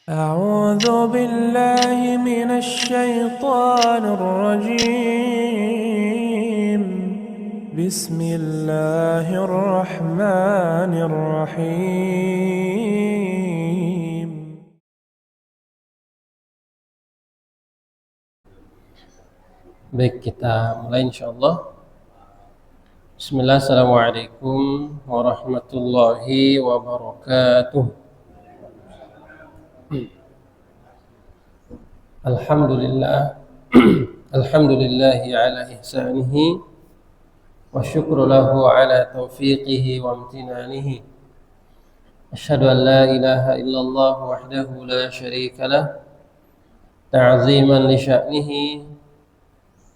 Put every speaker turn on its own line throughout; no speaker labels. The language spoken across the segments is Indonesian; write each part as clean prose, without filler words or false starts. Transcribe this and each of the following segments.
أعوذ بالله من الشيطان الرجيم بسم الله الرحمن الرحيم
Baik, kita mulai insyaallah. Bismillah, assalamualaikum warahmatullahi wabarakatuh. Alhamdulillah alhamdulillahi ala ihsanihi wa syukru lahu ala taufiqihi wa amtinanihi. Asyhadu an la ilaha illallah wahdahu la syarika lah ta'ziman li sya'nihi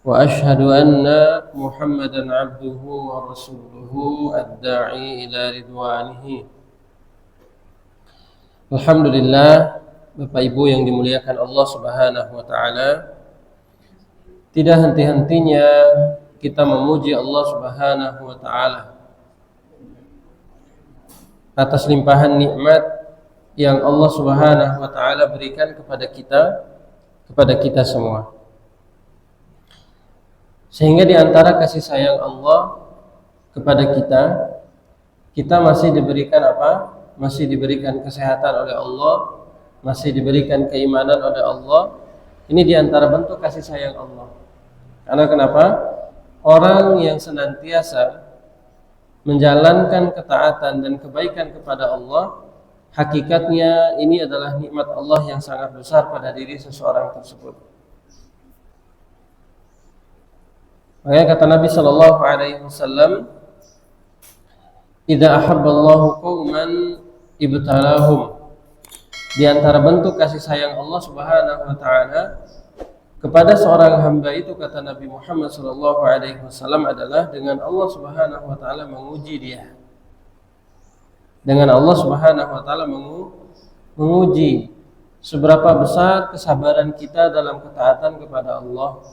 wa ashhadu anna Muhammadan abduhu wa rasuluhu ad-da'i ila ridwanihi. Alhamdulillah, Bapak Ibu yang dimuliakan Allah Subhanahu wa taala, tidak henti-hentinya kita memuji Allah Subhanahu wa taala atas limpahan nikmat yang Allah Subhanahu wa taala berikan kepada kita semua. Sehingga di antara kasih sayang Allah kepada kita masih diberikan apa? Masih diberikan kesehatan oleh Allah, masih diberikan keimanan oleh Allah. Ini di antara bentuk kasih sayang Allah. Karena kenapa? Orang yang senantiasa menjalankan ketaatan dan kebaikan kepada Allah, hakikatnya ini adalah nikmat Allah yang sangat besar pada diri seseorang tersebut. Makanya kata Nabi sallallahu alaihi wasallam, "Idza ahabballahu qauman ibtalahum." Di antara bentuk kasih sayang Allah Subhanahu wa taala kepada seorang hamba itu, kata Nabi Muhammad sallallahu alaihi wasallam, adalah dengan Allah Subhanahu wa taala menguji dia. Dengan Allah Subhanahu wa taala menguji seberapa besar kesabaran kita dalam ketaatan kepada Allah.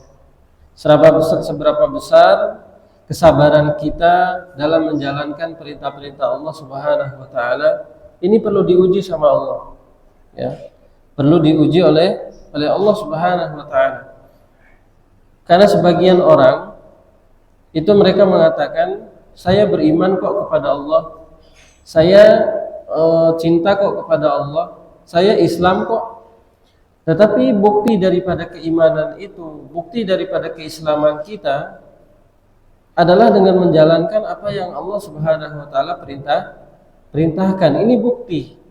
Seberapa besar kesabaran kita dalam menjalankan perintah-perintah Allah Subhanahu wa taala. Ini perlu diuji sama Allah. Ya. Perlu diuji oleh Allah Subhanahu wa taala. Karena sebagian orang itu mereka mengatakan, saya beriman kok kepada Allah. Saya cinta kok kepada Allah. Saya Islam kok. Tetapi bukti daripada keimanan itu, bukti daripada keislaman kita adalah dengan menjalankan apa yang Allah Subhanahu wa taala perintahkan. Ini bukti.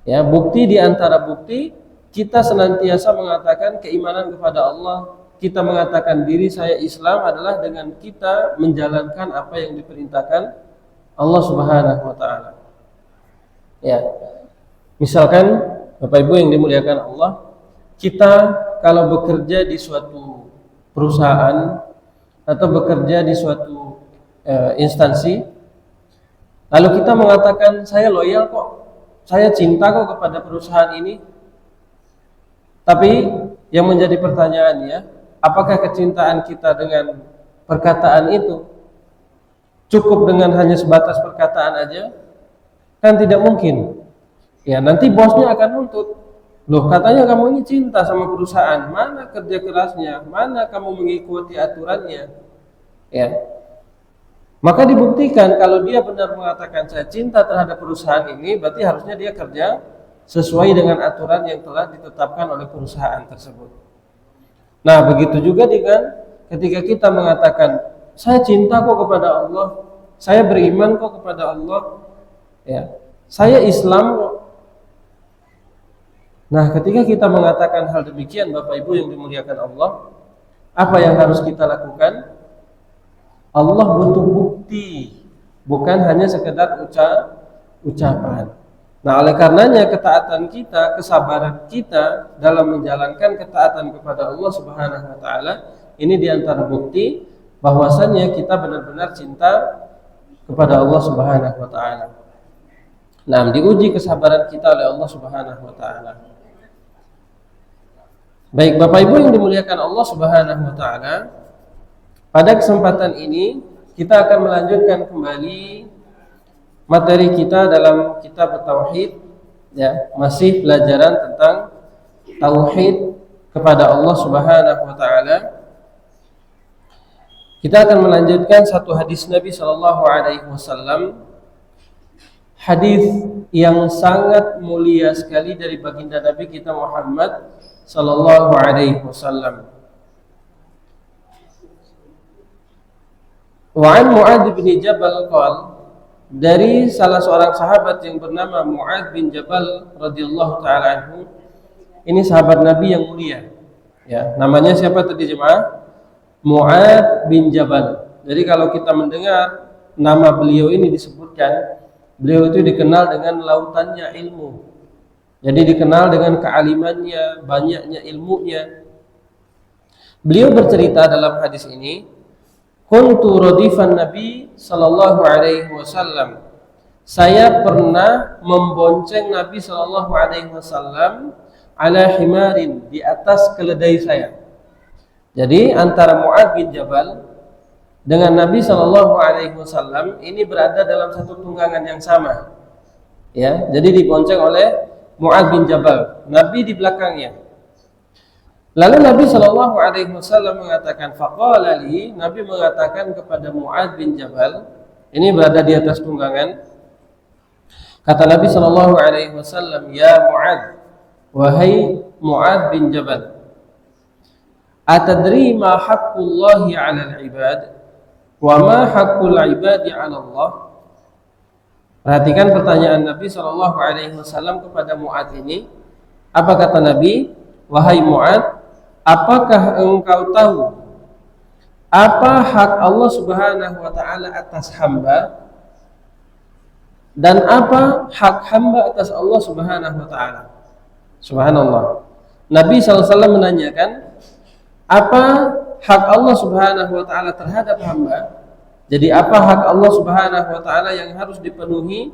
Ya, bukti di antara bukti kita senantiasa mengatakan keimanan kepada Allah, kita mengatakan diri saya Islam adalah dengan kita menjalankan apa yang diperintahkan Allah Subhanahu wa taala. Ya. Misalkan Bapak Ibu yang dimuliakan Allah, kita kalau bekerja di suatu perusahaan atau bekerja di suatu instansi, lalu kita mengatakan saya loyal kok, saya cinta kok kepada perusahaan ini. Tapi yang menjadi pertanyaannya, apakah kecintaan kita dengan perkataan itu cukup dengan hanya sebatas perkataan aja? Kan tidak mungkin. Ya, nanti bosnya akan nuntut. Loh, katanya kamu ini cinta sama perusahaan, mana kerja kerasnya, mana kamu mengikuti aturannya? Ya. Maka dibuktikan kalau dia benar mengatakan saya cinta terhadap perusahaan ini, berarti harusnya dia kerja sesuai dengan aturan yang telah ditetapkan oleh perusahaan tersebut. Nah, begitu juga dengan ketika kita mengatakan saya cinta kok kepada Allah, saya beriman kok kepada Allah, ya, saya Islam kok. Nah, ketika kita mengatakan hal demikian, Bapak Ibu yang dimuliakan Allah, apa yang harus kita lakukan? Allah butuh bukti, bukan hanya sekedar ucapan. Nah, oleh karenanya ketaatan kita, kesabaran kita dalam menjalankan ketaatan kepada Allah Subhanahu wa taala, ini diantara bukti bahwasannya kita benar-benar cinta kepada Allah Subhanahu wa taala. Nah, diuji kesabaran kita oleh Allah Subhanahu wa taala. Baik, Bapak Ibu yang dimuliakan Allah Subhanahu wa taala, pada kesempatan ini kita akan melanjutkan kembali materi kita dalam kitab Tauhid Ya, masih pelajaran tentang tauhid kepada Allah Subhanahu wa taala. Kita akan melanjutkan satu hadis Nabi sallallahu alaihi wasallam. Hadis yang sangat mulia sekali dari baginda Nabi kita Muhammad sallallahu alaihi wasallam. Wa an Mu'adz bin Jabal qala, dari salah seorang sahabat yang bernama Mu'adz bin Jabal radhiyallahu taala anhu. Ini sahabat Nabi yang mulia. Ya, namanya siapa tadi jemaah? Mu'adz bin Jabal. Jadi kalau kita mendengar nama beliau ini disebutkan, beliau itu dikenal dengan lautannya ilmu. Jadi dikenal dengan kealimannya, banyaknya ilmunya. Beliau bercerita dalam hadis ini, kuntu radifan Nabi sallallahu alaihi wasallam. Saya pernah membonceng Nabi sallallahu alaihi wasallam ala himarin, di atas keledai saya. Jadi antara Mu'adz bin Jabal dengan Nabi sallallahu alaihi wasallam ini berada dalam satu tunggangan yang sama. Ya, jadi dibonceng oleh Mu'adz bin Jabal, Nabi di belakangnya. Lalu Nabi sallallahu alaihi wasallam mengatakan, faqala li, Nabi mengatakan kepada Mu'adz bin Jabal, ini berada di atas tunggangan. Kata Nabi sallallahu alaihi wasallam, ya Mu'adz, wahai Mu'adz bin Jabal, atadri ma haqqullahi 'alal 'ibad wa ma haqqul 'ibadi 'ala Allah? Perhatikan pertanyaan Nabi sallallahu alaihi wasallam kepada Mu'adz ini. Apa kata Nabi? Wahai Mu'adz, apakah engkau tahu apa hak Allah Subhanahu wa taala atas hamba dan apa hak hamba atas Allah Subhanahu wa taala? Subhanallah. Nabi SAW menanyakan apa hak Allah Subhanahu wa taala terhadap hamba. Jadi apa hak Allah Subhanahu wa taala yang harus dipenuhi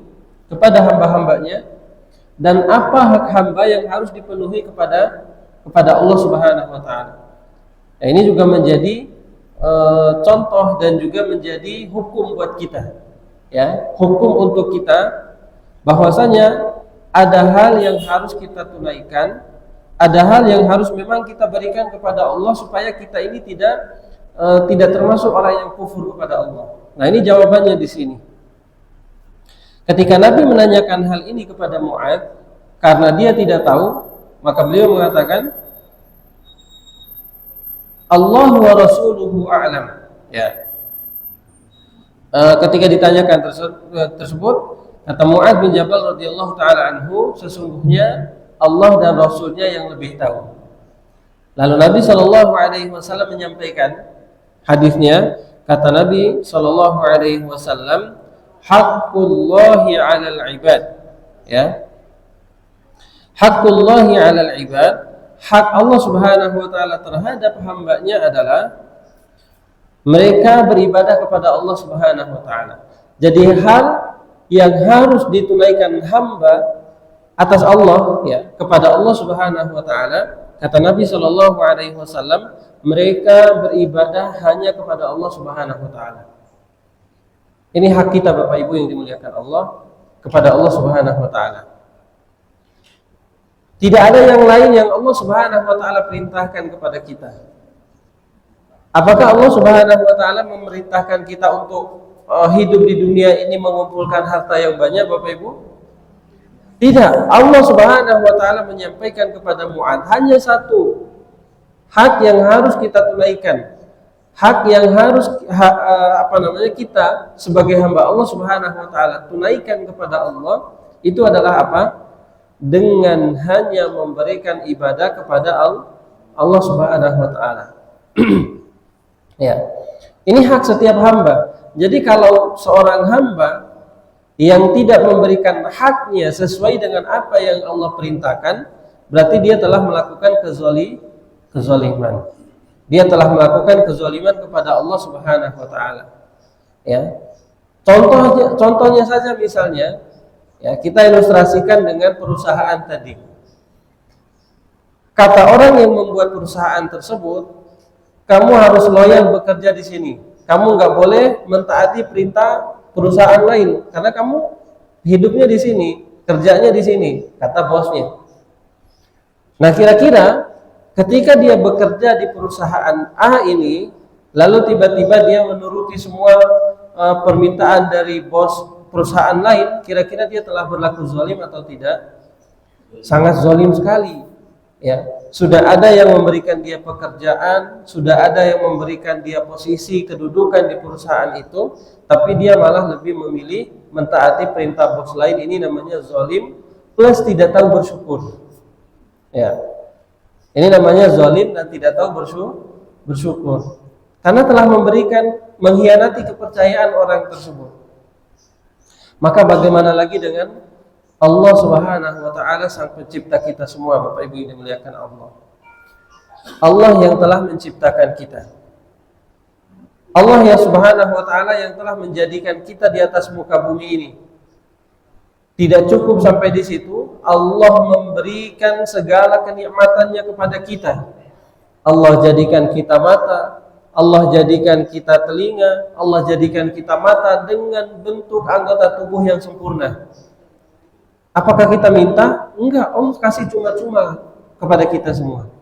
kepada hamba-hambanya, dan apa hak hamba yang harus dipenuhi kepada Allah Subhanahu wa taala. Nah, ini juga menjadi contoh dan juga menjadi hukum buat kita. Ya, hukum untuk kita bahwasanya ada hal yang harus kita tunaikan, ada hal yang harus memang kita berikan kepada Allah supaya kita ini tidak termasuk orang yang kufur kepada Allah. Nah, ini jawabannya di sini. Ketika Nabi menanyakan hal ini kepada Mu'adz karena dia tidak tahu, maka beliau mengatakan, Allah wa rasuluhu a'lam. Ya. Ketika ditanyakan tersebut, kata Mu'adz bin Jabal radhiyallahu taala anhu, sesungguhnya Allah dan Rasulnya yang lebih tahu. Lalu Nabi sallallahu alaihi wasallam menyampaikan hadisnya, kata Nabi sallallahu alaihi wasallam, haqqullahi 'alal 'ibad. Ya. Haqqullahi 'alal 'ibad, hak Allah Subhanahu wa taala terhadap hambanya adalah mereka beribadah kepada Allah Subhanahu wa taala. Jadi hal yang harus ditunaikan hamba atas Allah, ya, kepada Allah Subhanahu wa taala, kata Nabi sallallahu alaihi wasallam, mereka beribadah hanya kepada Allah Subhanahu wa taala. Ini hak kita Bapak Ibu yang dimuliakan Allah kepada Allah Subhanahu wa taala. Tidak ada yang lain yang Allah Subhanahu wa taala perintahkan kepada kita. Apakah Allah Subhanahu wa taala memerintahkan kita untuk hidup di dunia ini mengumpulkan harta yang banyak Bapak Ibu? Tidak. Allah Subhanahu wa taala menyampaikan kepada Mu'adz hanya satu hak yang harus kita tunaikan. Hak yang harus kita sebagai hamba Allah Subhanahu wa taala tunaikan kepada Allah itu adalah apa? Dengan hanya memberikan ibadah kepada Allah Subhanahu wa taala. Ya. Ini hak setiap hamba. Jadi kalau seorang hamba yang tidak memberikan haknya sesuai dengan apa yang Allah perintahkan, berarti dia telah melakukan kezaliman. Dia telah melakukan kezaliman kepada Allah Subhanahu wa taala. Ya. Contohnya saja misalnya, ya, kita ilustrasikan dengan perusahaan tadi. Kata orang yang membuat perusahaan tersebut, kamu harus loyal bekerja di sini. Kamu nggak boleh mentaati perintah perusahaan lain karena kamu hidupnya di sini. kerjanya di sini, kata bosnya. Nah, kira-kira ketika dia bekerja di perusahaan A ini, lalu tiba-tiba dia menuruti semua permintaan dari bos perusahaan lain, kira-kira dia telah berlaku zalim atau tidak? Sangat zalim sekali. Ya, sudah ada yang memberikan dia pekerjaan, sudah ada yang memberikan dia posisi kedudukan di perusahaan itu, tapi dia malah lebih memilih mentaati perintah bos lain. Ini namanya zalim plus tidak tahu bersyukur. Ya, ini namanya zalim dan tidak tahu bersyukur. Karena telah mengkhianati kepercayaan orang tersebut. Maka bagaimana lagi dengan Allah Subhanahu wa taala, sang pencipta kita semua, Bapak Ibu yang dimuliakan Allah. Allah yang telah menciptakan kita. Allah ya Subhanahu wa taala yang telah menjadikan kita di atas muka bumi ini. Tidak cukup sampai di situ, Allah memberikan segala kenikmatannya kepada kita. Allah jadikan kita mata, Allah jadikan kita telinga, Allah jadikan kita mata dengan bentuk anggota tubuh yang sempurna. Apakah kita minta? Enggak, Allah kasih cuma-cuma kepada kita semua.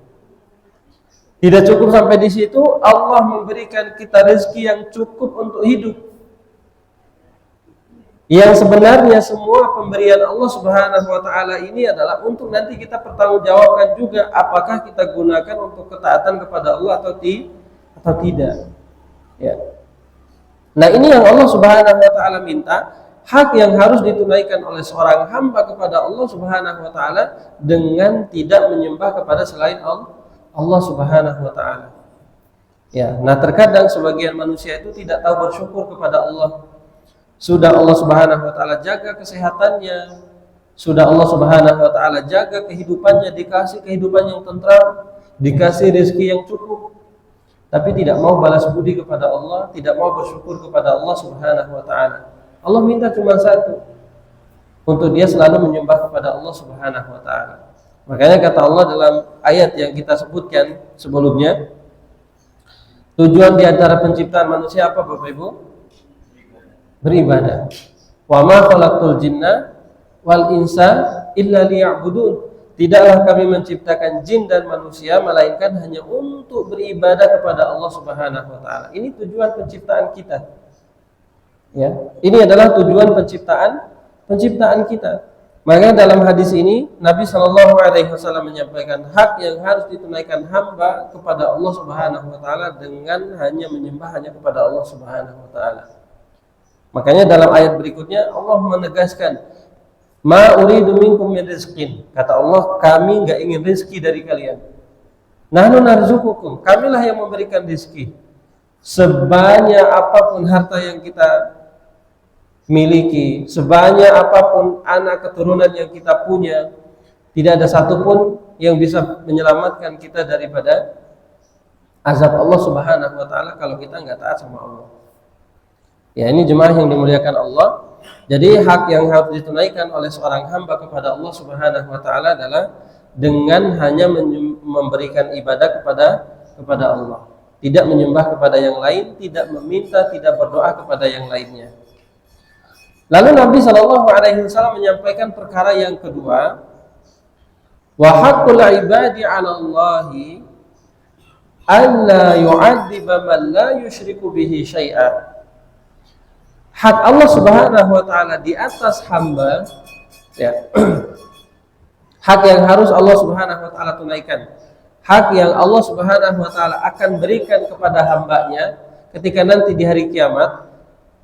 Tidak cukup sampai di situ, Allah memberikan kita rezeki yang cukup untuk hidup. Yang sebenarnya semua pemberian Allah Subhanahu wa taala ini adalah untuk nanti kita pertanggungjawabkan juga apakah kita gunakan untuk ketaatan kepada Allah atau tidak. Ya. Nah, ini yang Allah Subhanahu wa taala minta. Hak yang harus ditunaikan oleh seorang hamba kepada Allah Subhanahu wa taala dengan tidak menyembah kepada selain Allah Subhanahu wa taala. Ya, nah terkadang sebagian manusia itu tidak tahu bersyukur kepada Allah. Sudah Allah Subhanahu wa taala jaga kesehatannya, sudah Allah Subhanahu wa taala jaga kehidupannya, dikasih kehidupan yang tentram, dikasih rezeki yang cukup, tapi tidak mau balas budi kepada Allah, tidak mau bersyukur kepada Allah Subhanahu wa taala. Allah minta cuma satu, untuk dia selalu menyembah kepada Allah Subhanahu wa taala. Makanya kata Allah dalam ayat yang kita sebutkan sebelumnya, tujuan di antara penciptaan manusia apa Bapak Ibu? Beribadah. Wa ma khalaqtul jinna wal insa illa liya'budun. Tidaklah kami menciptakan jin dan manusia melainkan hanya untuk beribadah kepada Allah Subhanahu wa taala. Ini tujuan penciptaan kita. Ya, ini adalah tujuan penciptaan kita. Maka dalam hadis ini Nabi Shallallahu Alaihi Wasallam menyampaikan hak yang harus ditunaikan hamba kepada Allah Subhanahu Wa Taala dengan hanya menyembah hanya kepada Allah Subhanahu Wa Taala. Makanya dalam ayat berikutnya Allah menegaskan, Ma uridu minkum min rizqin. Kata Allah, kami enggak ingin rezeki dari kalian. Nahnu narzuqukum. Kamilah yang memberikan rezeki. Sebanyak apapun harta yang kita miliki, sebanyak apapun anak keturunan yang kita punya, tidak ada satupun yang bisa menyelamatkan kita daripada azab Allah Subhanahu wa taala kalau kita enggak taat sama Allah. Ya, ini jemaah yang dimuliakan Allah. Jadi hak yang harus ditunaikan oleh seorang hamba kepada Allah Subhanahu wa taala adalah dengan hanya memberikan ibadah kepada Allah. Tidak menyembah kepada yang lain, tidak meminta, tidak berdoa kepada yang lainnya. Lalu Nabi Shallallahu Alaihi Wasallam menyampaikan perkara yang kedua, wa haqqul ibadi 'ala Allahi alla yu'adziba man la yusyriku bihi syai'a. Hak Allah Subhanahu wa taala di atas hamba, ya. Hak yang harus Allah Subhanahu wa taala tunaikan. Hak yang Allah Subhanahu wa taala akan berikan kepada hambanya ketika nanti di hari kiamat.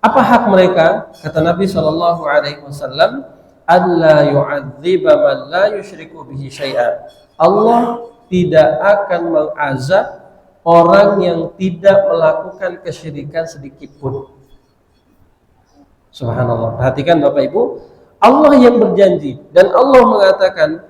Apa hak mereka? Kata Nabi Shallallahu Alaihi Wasallam, alla yu'adziba man la yusyriku bihi syai'a. Allah tidak akan mengazab orang yang tidak melakukan kesyirikan sedikit pun. Subhanallah. Perhatikan Bapak Ibu, Allah yang berjanji dan Allah mengatakan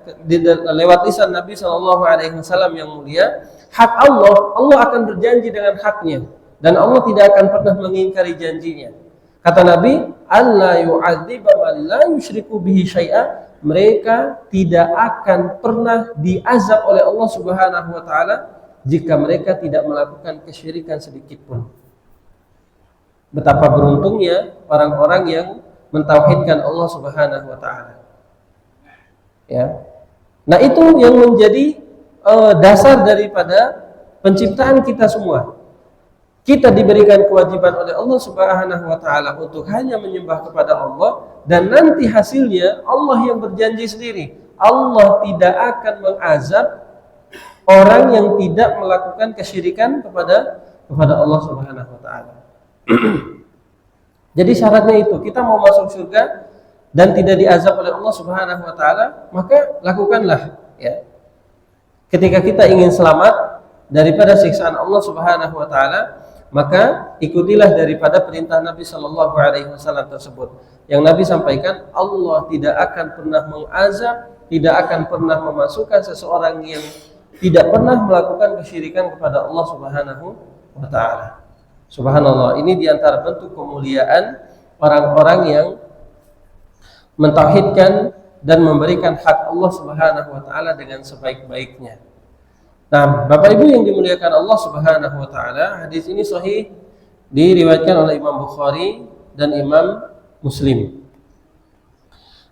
lewat lisan Nabi Shallallahu Alaihi Wasallam yang mulia, hak Allah akan berjanji dengan haknya dan Allah tidak akan pernah mengingkari janjinya. Kata Nabi, alla yu'adziba man la yusyriku bihi syai'a. Mereka tidak akan pernah diazab oleh Allah Subhanahu wa taala jika mereka tidak melakukan kesyirikan sedikit pun. Betapa beruntungnya orang-orang yang mentauhidkan Allah Subhanahu wa taala. Ya. Nah, itu yang menjadi dasar daripada penciptaan kita semua. Kita diberikan kewajiban oleh Allah Subhanahu wa taala untuk hanya menyembah kepada Allah, dan nanti hasilnya Allah yang berjanji sendiri. Allah tidak akan mengazab orang yang tidak melakukan kesyirikan kepada Allah Subhanahu wa taala. Jadi syaratnya itu, kita mau masuk surga dan tidak diazab oleh Allah Subhanahu wa taala, maka lakukanlah, ya. Ketika kita ingin selamat daripada siksaan Allah Subhanahu wa taala, maka ikutilah daripada perintah Nabi sallallahu alaihi wasallam tersebut. Yang Nabi sampaikan, Allah tidak akan pernah mengazab, tidak akan pernah memasukkan seseorang yang tidak pernah melakukan kesyirikan kepada Allah Subhanahu wa taala. Subhanallah, ini diantara bentuk kemuliaan orang-orang yang mentauhidkan dan memberikan hak Allah Subhanahu wa taala dengan sebaik-baiknya. Nah, Bapak Ibu yang dimuliakan Allah Subhanahu wa taala, hadis ini sahih, diriwayatkan oleh Imam Bukhari dan Imam Muslim.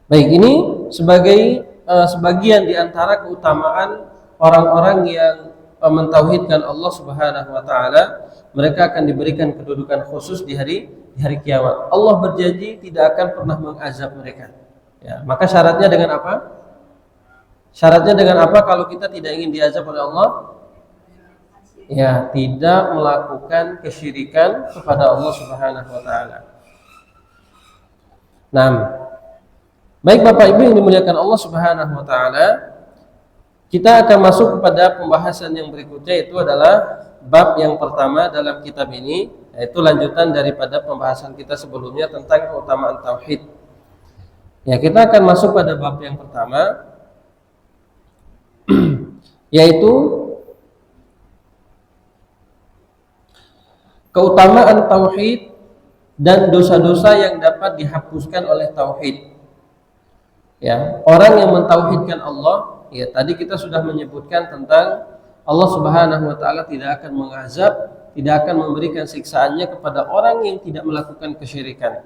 Baik, ini sebagai sebagian di antara keutamaan orang-orang yang mentauhidkan Allah Subhanahu wa taala. Mereka akan diberikan kedudukan khusus di hari kiamat. Allah berjanji tidak akan pernah mengazab mereka. Ya, maka syaratnya dengan apa? Syaratnya dengan apa kalau kita tidak ingin diazab oleh Allah? Ya, tidak melakukan kesyirikan kepada Allah Subhanahu wa taala. Nah, baik Bapak Ibu yang dimuliakan Allah Subhanahu wa taala, kita akan masuk kepada pembahasan yang berikutnya, itu adalah bab yang pertama dalam kitab ini, yaitu lanjutan daripada pembahasan kita sebelumnya tentang keutamaan tauhid. Ya, kita akan masuk pada bab yang pertama, yaitu keutamaan tauhid dan dosa-dosa yang dapat dihapuskan oleh tauhid. Ya, orang yang mentauhidkan Allah, ya tadi kita sudah menyebutkan tentang Allah Subhanahu wa taala tidak akan mengazab, tidak akan memberikan siksaannya kepada orang yang tidak melakukan kesyirikan.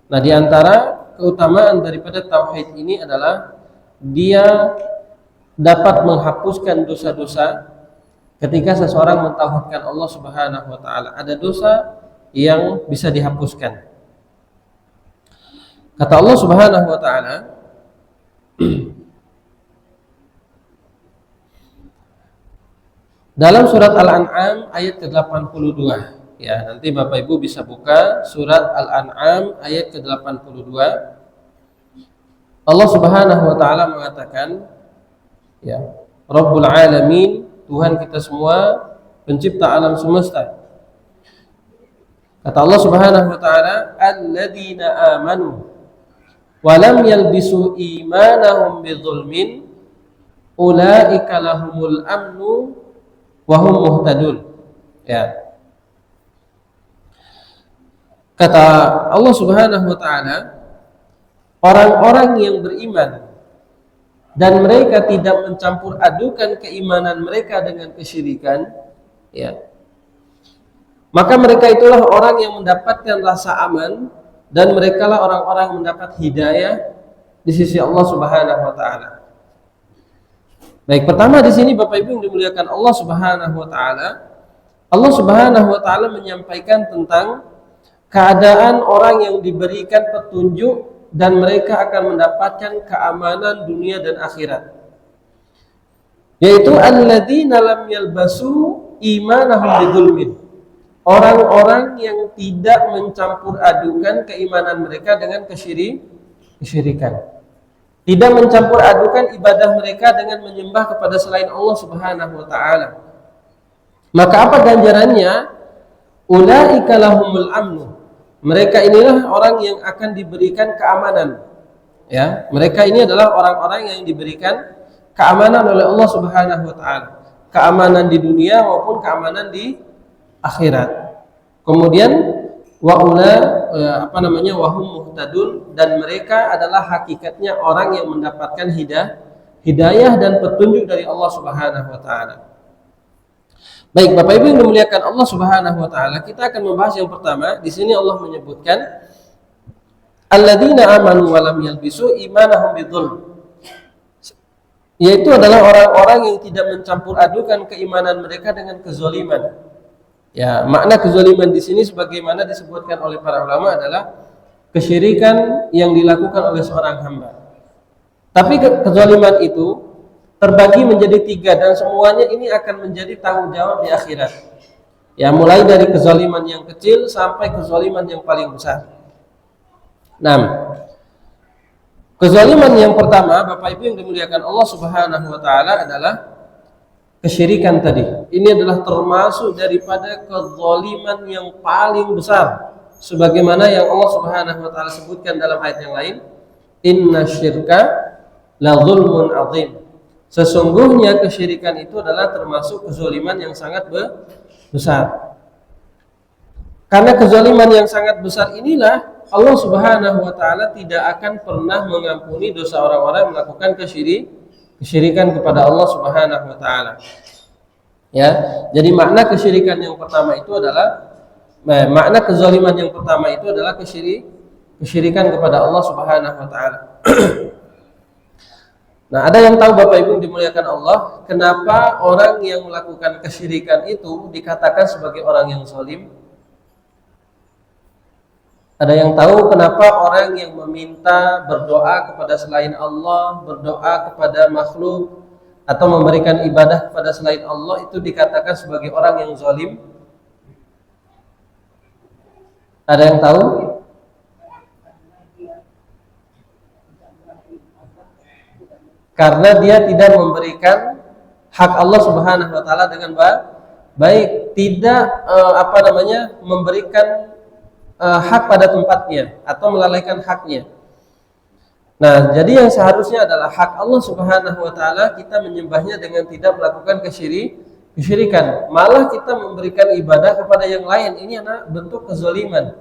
Nah, di antara keutamaan daripada tauhid ini adalah dia dapat menghapuskan dosa-dosa. Ketika seseorang mentauhidkan Allah Subhanahu wa taala, ada dosa yang bisa dihapuskan. Kata Allah Subhanahu wa taala, dalam surat Al-An'am ayat ke-82. Ya, nanti Bapak Ibu bisa buka surat Al-An'am ayat ke-82. Allah Subhanahu wa taala mengatakan, ya, Rabbul Alamin, Tuhan kita semua, pencipta alam semesta. Kata Allah Subhanahu wa taala, alladzina amanu wa lam yalbisu imanahum bidzulmin ulaika lahumul amnu wa hum muhtadun. Ya. Kata Allah Subhanahu wa taala, orang-orang yang beriman dan mereka tidak mencampur adukan keimanan mereka dengan kesyirikan, ya, maka mereka itulah orang yang mendapatkan rasa aman, dan mereka lah orang-orang yang mendapat hidayah di sisi Allah Subhanahu wa taala. Baik, pertama di sini Bapak Ibu yang dimuliakan Allah Subhanahu wa taala, Allah Subhanahu wa taala menyampaikan tentang keadaan orang yang diberikan petunjuk dan mereka akan mendapatkan keamanan dunia dan akhirat, yaitu alladzina lam yalbasu imanahum bidzulmin, orang-orang yang tidak mencampur adukan keimanan mereka dengan kesyirikan, tidak mencampur adukan ibadah mereka dengan menyembah kepada selain Allah Subhanahu wa taala. Maka apa ganjarannya? Ulaika lahumul amnu, mereka inilah orang yang akan diberikan keamanan. Ya, mereka ini adalah orang-orang yang diberikan keamanan oleh Allah Subhanahu wa taala, keamanan di dunia maupun keamanan di akhirat. Kemudian wahum muhtadun, dan mereka adalah hakikatnya orang yang mendapatkan hidayah dan petunjuk dari Allah Subhanahu wa taala. Baik, Bapak Ibu yang dimuliakan Allah Subhanahu wa taala, kita akan membahas yang pertama. Di sini Allah menyebutkan alladzina amanu wa lam yalbisu imanahum bidzulm. yaitu adalah orang-orang yang tidak mencampur adukan keimanan mereka dengan kezaliman. Ya, makna kezaliman di sini sebagaimana disebutkan oleh para ulama adalah kesyirikan yang dilakukan oleh seorang hamba. Tapi kezaliman itu terbagi menjadi 3 dan semuanya ini akan menjadi tanggung jawab di akhirat. Ya, mulai dari kezaliman yang kecil sampai kezaliman yang paling besar. 6. Kezaliman yang pertama, Bapak Ibu yang dimuliakan Allah Subhanahu wa taala, adalah kesyirikan tadi. Ini adalah termasuk daripada kezaliman yang paling besar. Sebagaimana yang Allah Subhanahu wa taala sebutkan dalam ayat yang lain, "Innasyirka la zulmun 'adzim." Sesungguhnya kesyirikan itu adalah termasuk kezaliman yang sangat besar. Karena kezaliman yang sangat besar inilah Allah Subhanahu wa taala tidak akan pernah mengampuni dosa orang-orang yang melakukan kesyirikan kepada Allah Subhanahu wa taala. Ya, jadi makna kesyirikan yang pertama itu adalah makna kezaliman yang pertama itu adalah kesyirikan kepada Allah Subhanahu wa taala. Nah, ada yang tahu Bapak Ibu dimuliakan Allah, kenapa orang yang melakukan kesyirikan itu dikatakan sebagai orang yang zalim? Ada yang tahu kenapa orang yang meminta, berdoa kepada selain Allah, berdoa kepada makhluk, atau memberikan ibadah kepada selain Allah itu dikatakan sebagai orang yang zalim? Ada yang tahu? Karena dia tidak memberikan hak Allah Subhanahu wa taala dengan baik, tidak memberikan hak pada tempatnya atau melalaikan haknya. Nah, jadi yang seharusnya adalah hak Allah Subhanahu wa taala kita menyembahnya dengan tidak melakukan kesyirikan. Malah kita memberikan ibadah kepada yang lain. Ini adalah bentuk kezaliman.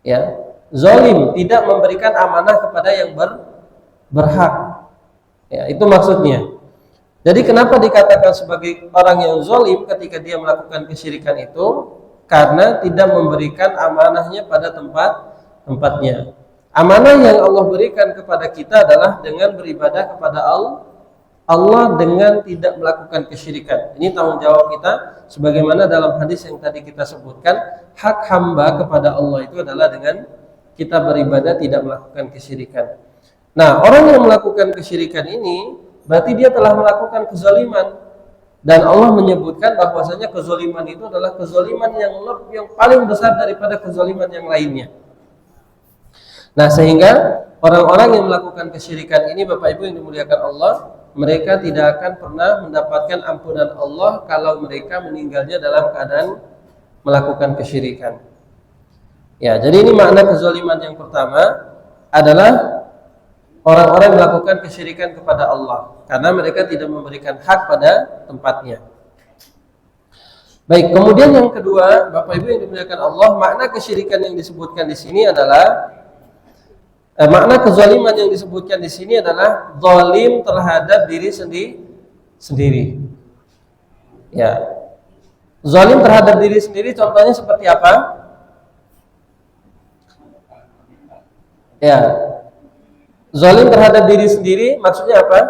Ya, zalim, tidak memberikan amanah kepada yang berhak. Ya, itu maksudnya. Jadi kenapa dikatakan sebagai orang yang zalim ketika dia melakukan kesyirikan itu? Karena tidak memberikan amanahnya pada tempatnya. Amanah yang Allah berikan kepada kita adalah dengan beribadah kepada Allah dengan tidak melakukan kesyirikan. Ini tanggung jawab kita, sebagaimana dalam hadis yang tadi kita sebutkan, hak hamba kepada Allah itu adalah dengan kita beribadah tidak melakukan kesyirikan. Nah, orang yang melakukan kesyirikan ini berarti dia telah melakukan kezaliman. Dan Allah menyebutkan bahwasanya kezaliman itu adalah kezaliman yang paling besar daripada kezaliman yang lainnya. Nah, sehingga orang-orang yang melakukan kesyirikan ini, Bapak Ibu yang dimuliakan Allah, mereka tidak akan pernah mendapatkan ampunan Allah kalau mereka meninggalnya dalam keadaan melakukan kesyirikan. Ya, jadi ini makna kezaliman yang pertama adalah orang-orang melakukan kesyirikan kepada Allah karena mereka tidak memberikan hak pada tempatnya. Baik, kemudian yang kedua, Bapak Ibu yang dimuliakan Allah, makna kesyirikan yang disebutkan di sini adalah makna kezaliman yang disebutkan di sini adalah zalim terhadap diri sendiri. Ya. Zalim terhadap diri sendiri contohnya seperti apa? Ya. Zalim terhadap diri sendiri maksudnya apa?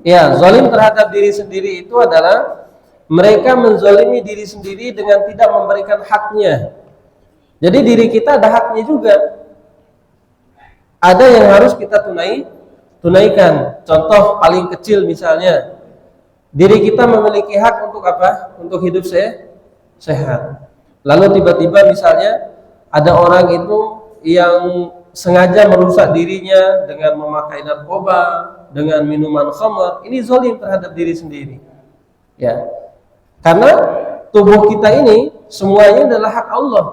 Ya, zalim terhadap diri sendiri itu adalah mereka menzalimi diri sendiri dengan tidak memberikan haknya. Jadi diri kita ada haknya juga. Ada yang harus kita tunaikan. Contoh paling kecil misalnya, diri kita memiliki hak untuk apa? Untuk hidup sehat. Lalu tiba-tiba misalnya ada orang itu yang sengaja merusak dirinya dengan memakai narkoba, dengan minuman khamr, ini zalim terhadap diri sendiri. Ya. Karena tubuh kita ini semuanya adalah hak Allah.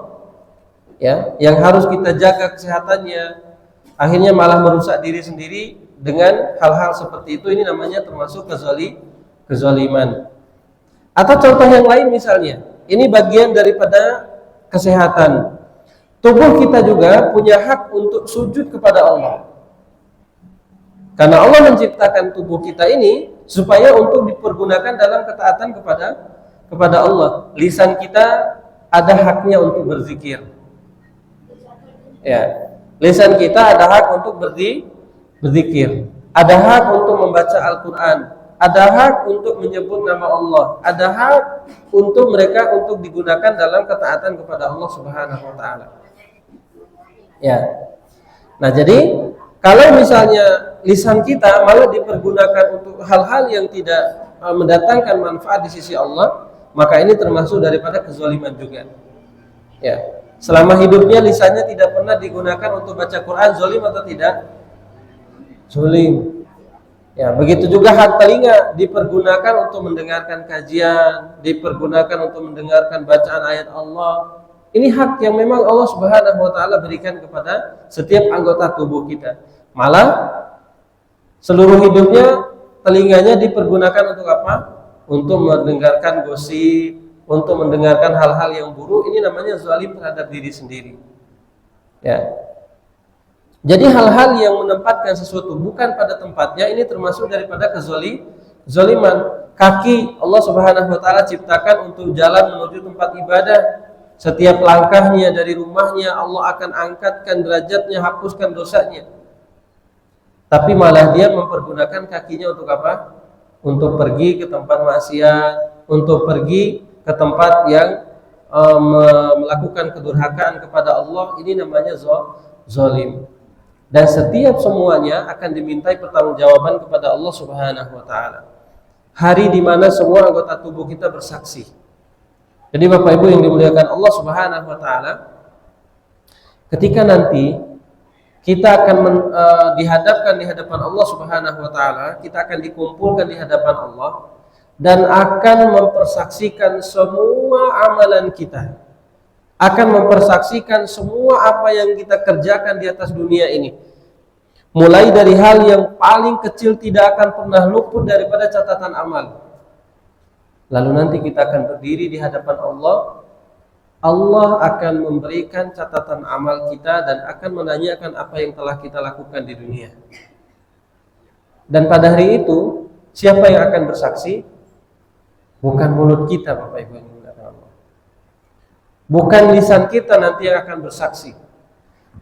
Ya, yang harus kita jaga kesehatannya. Akhirnya malah merusak diri sendiri dengan hal-hal seperti itu, ini namanya termasuk kezaliman. Atau contoh yang lain misalnya, ini bagian daripada kesehatan. Tubuh kita juga punya hak untuk sujud kepada Allah. Karena Allah menciptakan tubuh kita ini supaya untuk dipergunakan dalam ketaatan kepada Allah. Lisan kita ada haknya untuk berzikir. Ya. Lisan kita ada hak untuk berzikir, ada hak untuk membaca Al-Quran, ada hak untuk menyebut nama Allah, ada hak untuk mereka untuk digunakan dalam ketaatan kepada Allah Subhanahu wa taala. Ya. Nah, jadi kalau misalnya lisan kita malah dipergunakan untuk hal-hal yang tidak mendatangkan manfaat di sisi Allah, maka ini termasuk daripada kezaliman juga. Ya. Selama hidupnya lisannya tidak pernah digunakan untuk baca Quran, zalim atau tidak? Zalim. Ya, begitu juga hak telinga dipergunakan untuk mendengarkan kajian, dipergunakan untuk mendengarkan bacaan ayat Allah. Ini hak yang memang Allah Subhanahu wa taala berikan kepada setiap anggota tubuh kita. Malah seluruh hidupnya telinganya dipergunakan untuk apa? Untuk mendengarkan gosip, untuk mendengarkan hal-hal yang buruk. Ini namanya zalim terhadap diri sendiri. Ya. Jadi hal-hal yang menempatkan sesuatu bukan pada tempatnya ini termasuk daripada kezaliman. Kaki Allah Subhanahu wa taala ciptakan untuk jalan menuju tempat ibadah. Setiap langkahnya dari rumahnya Allah akan angkatkan derajatnya, hapuskan dosanya. Tapi malah dia mempergunakan kakinya untuk apa? Untuk pergi ke tempat maksiat, untuk pergi ke tempat yang melakukan kedurhakaan kepada Allah. Ini namanya zalim. Dan setiap semuanya akan dimintai pertanggungjawaban kepada Allah Subhanahu wa taala. Hari di mana semua anggota tubuh kita bersaksi. Jadi Bapak Ibu yang dimuliakan Allah Subhanahu wa taala, ketika nanti kita akan dihadapkan di hadapan Allah Subhanahu wa taala, kita akan dikumpulkan di hadapan Allah dan akan mempersaksikan semua amalan kita. Akan mempersaksikan semua apa yang kita kerjakan di atas dunia ini. Mulai dari hal yang paling kecil tidak akan pernah luput daripada catatan amal. Lalu nanti kita akan berdiri di hadapan Allah. Allah akan memberikan catatan amal kita dan akan menanyakan apa yang telah kita lakukan di dunia. Dan pada hari itu, siapa yang akan bersaksi? Bukan mulut kita, Bapak Ibu yang dimuliakan Allah. Bukan lisan kita nanti yang akan bersaksi,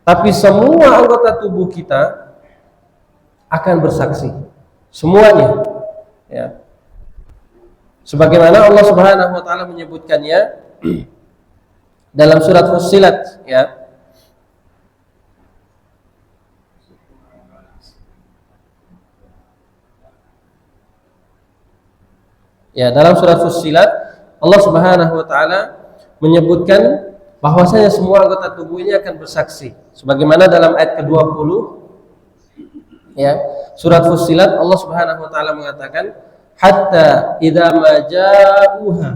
tapi semua anggota tubuh kita akan bersaksi, semuanya. Ya. Sebagaimana Allah Subhanahu wa taala menyebutkannya dalam surat Fussilat, ya. Ya, dalam surat Fussilat Allah Subhanahu wa taala menyebutkan bahwasanya semua anggota tubuh ini akan bersaksi. Sebagaimana dalam ayat ke-20 ya, surat Fussilat Allah Subhanahu wa taala mengatakan hatta idza ma ja'uha,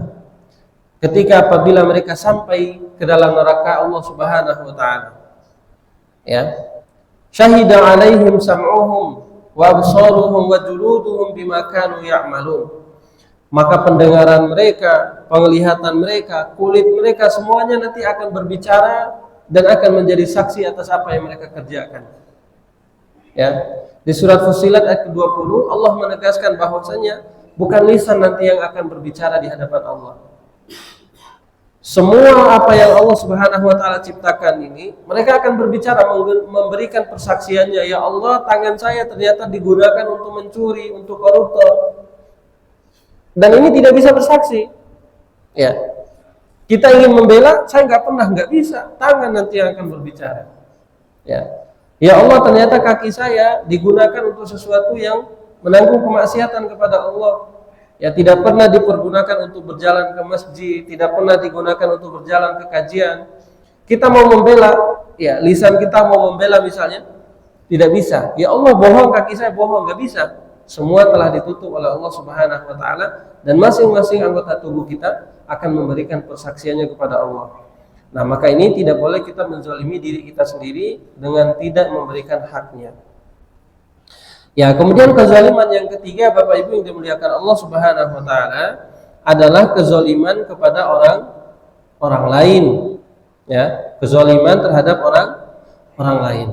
ketika apabila mereka sampai ke dalam neraka Allah Subhanahu wa taala. Ya. Syahida 'alaihim sam'uhum wa absaruhum wa juluduhum bima kanu ya'malun. Maka pendengaran mereka, penglihatan mereka, kulit mereka semuanya nanti akan berbicara dan akan menjadi saksi atas apa yang mereka kerjakan. Ya. Di surat Fussilat ayat ke-20 Allah menegaskan bahwasanya bukan lisan nanti yang akan berbicara di hadapan Allah. Semua apa yang Allah Subhanahu wa taala ciptakan ini, mereka akan berbicara, memberikan persaksiannya, ya Allah, tangan saya ternyata digunakan untuk mencuri, untuk koruptor. Dan ini tidak bisa bersaksi. Ya. Kita ingin membela, saya nggak bisa. Tangan nanti yang akan berbicara. Ya. Ya Allah, ternyata kaki saya digunakan untuk sesuatu yang menanggung kemaksiatan kepada Allah. Ya, tidak pernah dipergunakan untuk berjalan ke masjid, tidak pernah digunakan untuk berjalan ke kajian. Kita mau membela, ya, lisan kita mau membela misalnya, tidak bisa. Ya Allah, bohong, kaki saya bohong, nggak bisa. Semua telah ditutup oleh Allah Subhanahu wa taala dan masing-masing anggota tubuh kita akan memberikan persaksiannya kepada Allah. Nah, maka ini tidak boleh kita menzalimi diri kita sendiri dengan tidak memberikan haknya. Ya, kemudian kezaliman yang ketiga Bapak Ibu yang dimuliakan Allah Subhanahu wa taala adalah kezaliman kepada orang lain. Ya, kezaliman terhadap orang lain.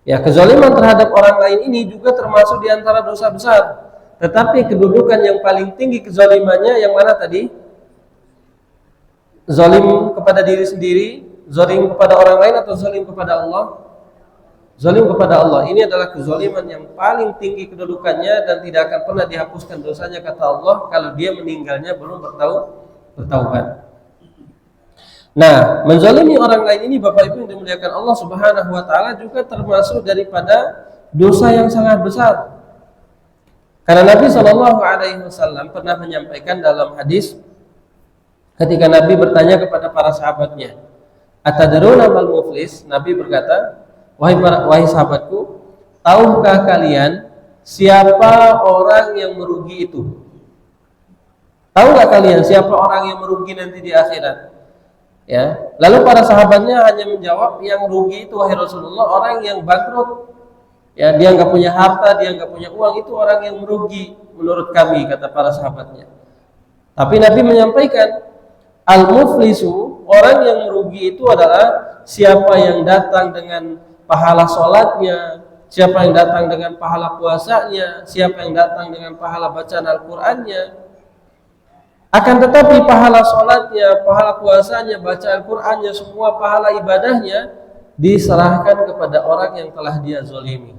Ya, kezaliman terhadap orang lain ini juga termasuk di antara dosa besar. Tetapi kedudukan yang paling tinggi kezalimannya yang mana tadi? Zalim kepada diri sendiri, zalim kepada orang lain, atau zalim kepada Allah? Zalim kepada Allah ini adalah kezaliman yang paling tinggi kedudukannya dan tidak akan pernah dihapuskan dosanya kata Allah kalau dia meninggalnya belum bertaubat. Nah, menzalimi orang lain ini Bapak Ibu yang dimuliakan Allah Subhanahu wa taala juga termasuk daripada dosa yang sangat besar. Karena Nabi Shallallahu alaihi wasallam pernah menyampaikan dalam hadis ketika Nabi bertanya kepada para sahabatnya, "Atadruna mal muflis?" Nabi berkata, Wahai sahabatku, tahukah kalian siapa orang yang merugi itu? Tahukah kalian siapa orang yang merugi nanti di akhirat? Ya. Lalu para sahabatnya hanya menjawab, yang rugi itu wahai Rasulullah orang yang bangkrut. Ya, dia nggak punya harta, dia nggak punya uang, itu orang yang merugi menurut kami, kata para sahabatnya. Tapi Nabi menyampaikan, al-muflisu, orang yang merugi itu adalah siapa yang datang dengan pahala sholatnya, siapa yang datang dengan pahala puasanya, siapa yang datang dengan pahala bacaan Al-Qur'annya. Akan tetapi pahala sholatnya, pahala puasanya, baca Al-Qur'annya, semua pahala ibadahnya diserahkan kepada orang yang telah dia zalimi.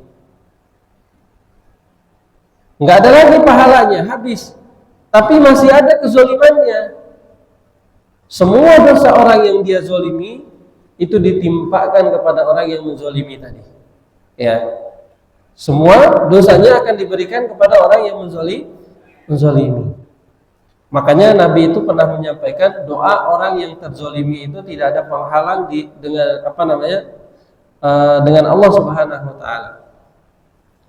Nggak ada lagi pahalanya, habis. Tapi masih ada kezalimannya. Semua dosa orang yang dia zalimi itu ditimpakan kepada orang yang menzalimi tadi. Ya. Semua dosanya akan diberikan kepada orang yang menzalimi. Makanya Nabi itu pernah menyampaikan doa orang yang terzalimi itu tidak ada penghalang dengan Allah Subhanahu wa taala.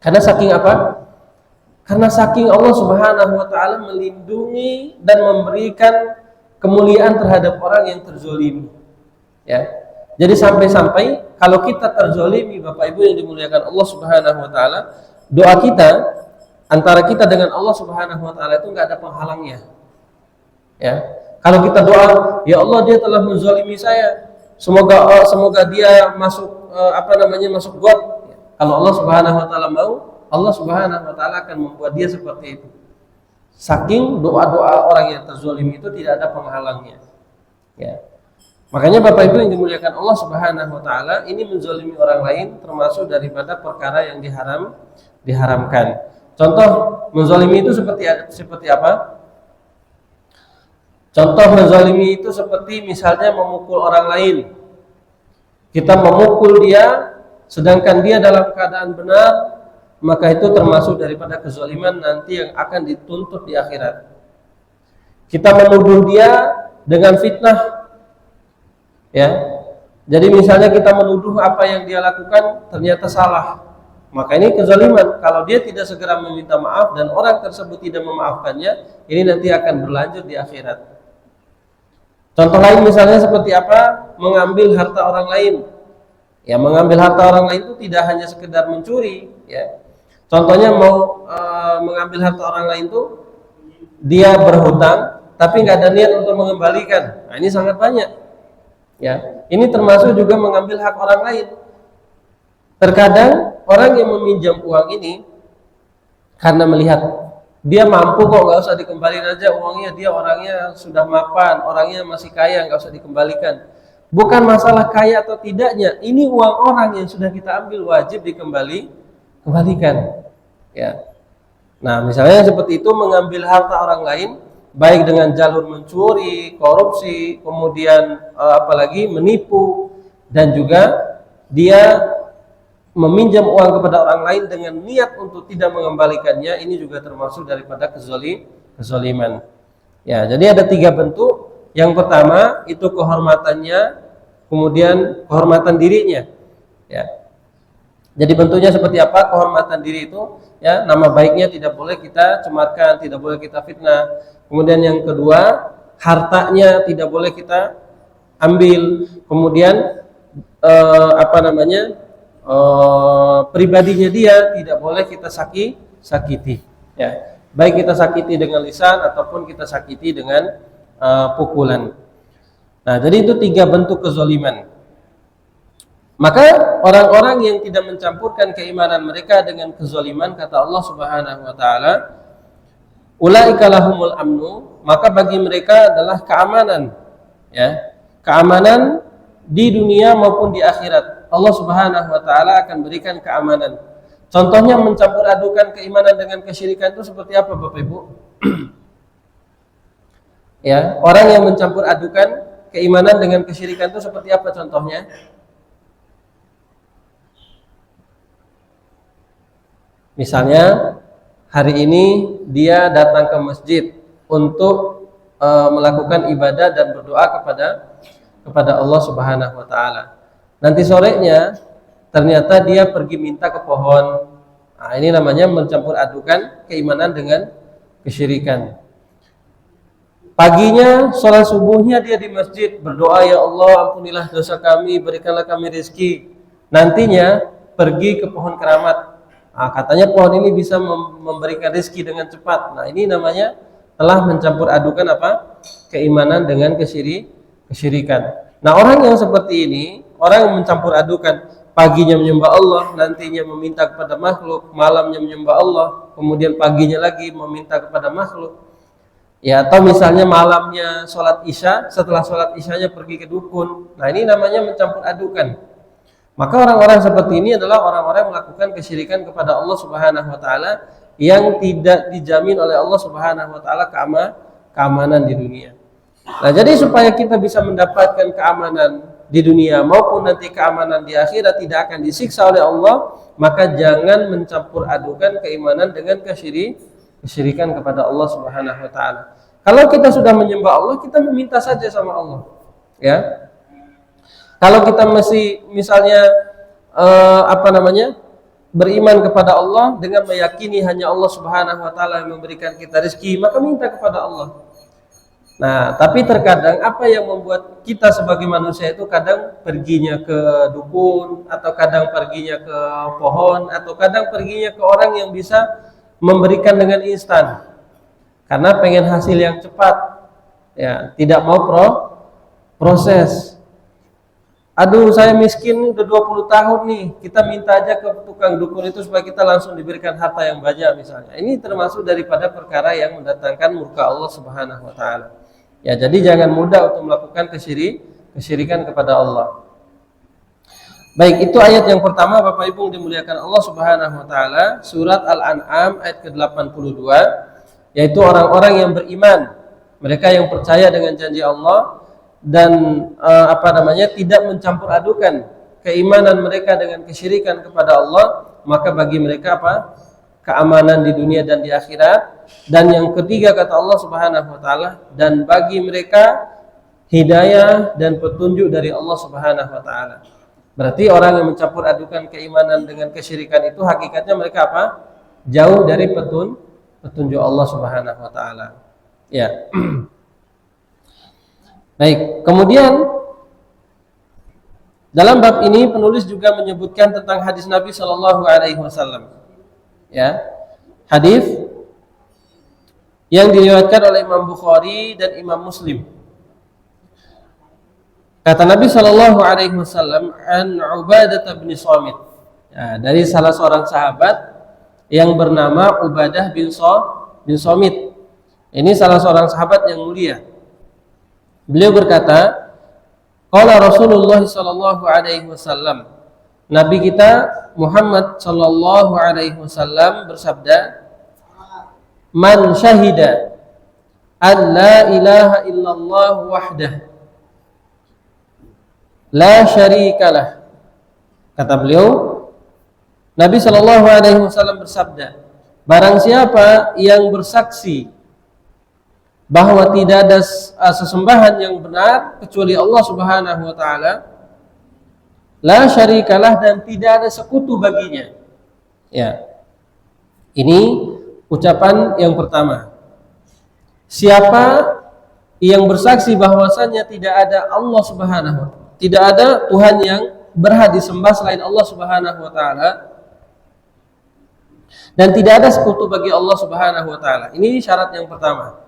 Karena saking apa? Karena saking Allah Subhanahu wa taala melindungi dan memberikan kemuliaan terhadap orang yang terzalimi. Ya. Jadi sampai-sampai kalau kita terzalimi Bapak Ibu yang dimuliakan Allah Subhanahu wa taala, doa kita antara kita dengan Allah Subhanahu wa taala itu enggak ada penghalangnya. Ya. Kalau kita doa, ya Allah dia telah menzalimi saya, semoga dia masuk masuk got. Kalau Allah Subhanahu wa taala mau, Allah Subhanahu wa taala akan membuat dia seperti itu. Saking doa-doa orang yang terzalimi itu tidak ada penghalangnya. Ya. Makanya Bapak Ibu yang dimuliakan Allah Subhanahu wa taala, ini menzalimi orang lain termasuk daripada perkara yang diharamkan. Contoh menzalimi itu seperti apa? Contoh menzalimi itu seperti misalnya memukul orang lain. Kita memukul dia sedangkan dia dalam keadaan benar, maka itu termasuk daripada kezaliman nanti yang akan dituntut di akhirat. Kita menuduh dia dengan fitnah. Ya. Jadi misalnya kita menuduh apa yang dia lakukan ternyata salah. Maka ini kezaliman. Kalau dia tidak segera meminta maaf dan orang tersebut tidak memaafkannya, ini nanti akan berlanjut di akhirat. Contoh lain misalnya seperti apa? Mengambil harta orang lain. Ya, mengambil harta orang lain itu tidak hanya sekedar mencuri, ya. Contohnya mengambil harta orang lain itu dia berhutang tapi nggak ada niat untuk mengembalikan. Nah, ini sangat banyak. Ya, ini termasuk juga mengambil hak orang lain. Terkadang orang yang meminjam uang ini karena melihat dia mampu kok, nggak usah dikembalikan aja uangnya, dia orangnya sudah mapan, orangnya masih kaya, nggak usah dikembalikan. Bukan masalah kaya atau tidaknya, ini uang orang yang sudah kita ambil wajib kembalikan. Ya. Nah, misalnya seperti itu, mengambil harta orang lain baik dengan jalur mencuri, korupsi, kemudian apalagi menipu, dan juga dia meminjam uang kepada orang lain dengan niat untuk tidak mengembalikannya, ini juga termasuk daripada kezaliman. Ya, jadi ada 3 bentuk. Yang pertama itu kehormatannya, kemudian kehormatan dirinya. Ya. Jadi bentuknya seperti apa kehormatan diri itu? Ya, nama baiknya tidak boleh kita cemarkan, tidak boleh kita fitnah. Kemudian yang kedua, hartanya tidak boleh kita ambil. Kemudian pribadinya dia tidak boleh kita sakiti. Ya, baik kita sakiti dengan lisan ataupun kita sakiti dengan pukulan. Nah, jadi itu 3 bentuk kezaliman. Maka orang-orang yang tidak mencampurkan keimanan mereka dengan kezaliman, kata Allah Subhanahu wa taala, ulaika lahumul amnu, maka bagi mereka adalah keamanan, ya. Keamanan di dunia maupun di akhirat. Allah Subhanahu wa taala akan berikan keamanan. Contohnya mencampur adukan keimanan dengan kesyirikan itu seperti apa Bapak Ibu? Ya, orang yang mencampur adukan keimanan dengan kesyirikan itu seperti apa contohnya? Misalnya hari ini dia datang ke masjid untuk melakukan ibadah dan berdoa kepada Allah Subhanahu wa taala. Nanti sorenya ternyata dia pergi minta ke pohon. Nah, ini namanya mencampur adukan keimanan dengan kesyirikan. Paginya sholat subuhnya dia di masjid berdoa, ya Allah ampunilah dosa kami, berikanlah kami rezeki. Nantinya pergi ke pohon keramat. Nah, katanya pohon ini bisa memberikan rezeki dengan cepat. Nah, ini namanya telah mencampur adukan apa? Keimanan dengan kesyirikan. Nah, orang yang seperti ini, orang yang mencampur adukan, paginya menyembah Allah, nantinya meminta kepada makhluk, malamnya menyembah Allah, kemudian paginya lagi meminta kepada makhluk. Ya, atau misalnya malamnya sholat isya, setelah sholat isyanya pergi ke dukun. Nah, ini namanya mencampur adukan. Maka orang-orang seperti ini adalah orang-orang yang melakukan kesyirikan kepada Allah Subhanahu wa taala yang tidak dijamin oleh Allah Subhanahu wa taala keamanan di dunia. Nah, jadi supaya kita bisa mendapatkan keamanan di dunia maupun nanti keamanan di akhirat tidak akan disiksa oleh Allah, maka jangan mencampur adukan keimanan dengan kesyirikan kepada Allah Subhanahu wa taala. Kalau kita sudah menyembah Allah, kita meminta saja sama Allah. Ya. Kalau kita masih misalnya beriman kepada Allah dengan meyakini hanya Allah Subhanahu wa taala yang memberikan kita rezeki, maka minta kepada Allah. Nah, tapi terkadang apa yang membuat kita sebagai manusia itu kadang perginya ke dukun, atau kadang perginya ke pohon, atau kadang perginya ke orang yang bisa memberikan dengan instan. Karena pengen hasil yang cepat. Ya, tidak mau proses. Aduh, saya miskin udah 20 tahun nih, kita minta aja ke tukang dukun itu supaya kita langsung diberikan harta yang banyak misalnya. Ini termasuk daripada perkara yang mendatangkan murka Allah Subhanahu wa taala. Ya, jadi jangan mudah untuk melakukan kesyirikan kepada Allah. Baik, itu ayat yang pertama Bapak Ibu yang dimuliakan Allah Subhanahu wa taala, surat Al-An'am ayat ke-82, yaitu orang-orang yang beriman, mereka yang percaya dengan janji Allah dan tidak mencampur adukan keimanan mereka dengan kesyirikan kepada Allah, maka bagi mereka keamanan di dunia dan di akhirat. Dan yang ketiga kata Allah Subhanahu wa taala, dan bagi mereka hidayah dan petunjuk dari Allah Subhanahu wa taala. Berarti orang yang mencampur adukan keimanan dengan kesyirikan itu hakikatnya mereka jauh dari petunjuk Allah Subhanahu wa taala. Ya. Baik, kemudian dalam bab ini penulis juga menyebutkan tentang hadis Nabi Shallallahu alaihi wasallam. Ya. Hadis yang diriwayatkan oleh Imam Bukhari dan Imam Muslim. Kata Nabi Shallallahu alaihi wasallam, an Ubadah bin Samit. Ya, dari salah seorang sahabat yang bernama Ubadah bin Samit. Ini salah seorang sahabat yang mulia. Beliau berkata, qala Rasulullah sallallahu alaihi wasallam, Nabi kita Muhammad sallallahu alaihi wasallam bersabda, man syahida an la ilaha illallah wahdah la syarikalah. Kata beliau, Nabi sallallahu alaihi wasallam bersabda, barang siapa yang bersaksi bahwa tidak ada sesembahan yang benar kecuali Allah Subhanahu wa taala, la syarikalah, dan tidak ada sekutu baginya. Ya. Ini ucapan yang pertama. Siapa yang bersaksi bahwasanya tidak ada Allah Subhanahu wa taala, tidak ada Tuhan yang berhak disembah selain Allah Subhanahu wa taala, dan tidak ada sekutu bagi Allah Subhanahu wa taala. Ini syarat yang pertama.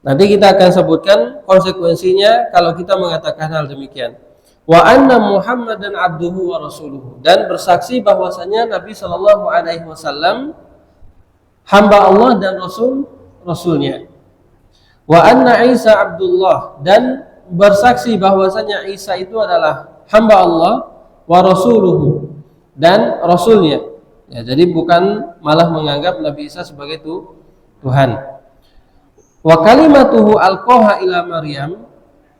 Nanti kita akan sebutkan konsekuensinya kalau kita mengatakan hal demikian. Wa anna Muhammadan abduhu wa rasuluhu, dan bersaksi bahwasanya Nabi sallallahu alaihi wasallam hamba Allah dan rasulnya. Wa anna Isa abdullah, dan bersaksi bahwasanya Isa itu adalah hamba Allah wa rasuluhu, dan rasulnya. Ya, jadi bukan malah menganggap Nabi Isa sebagai Tuhan. Wa kalimatuhu alqaha ila Maryam,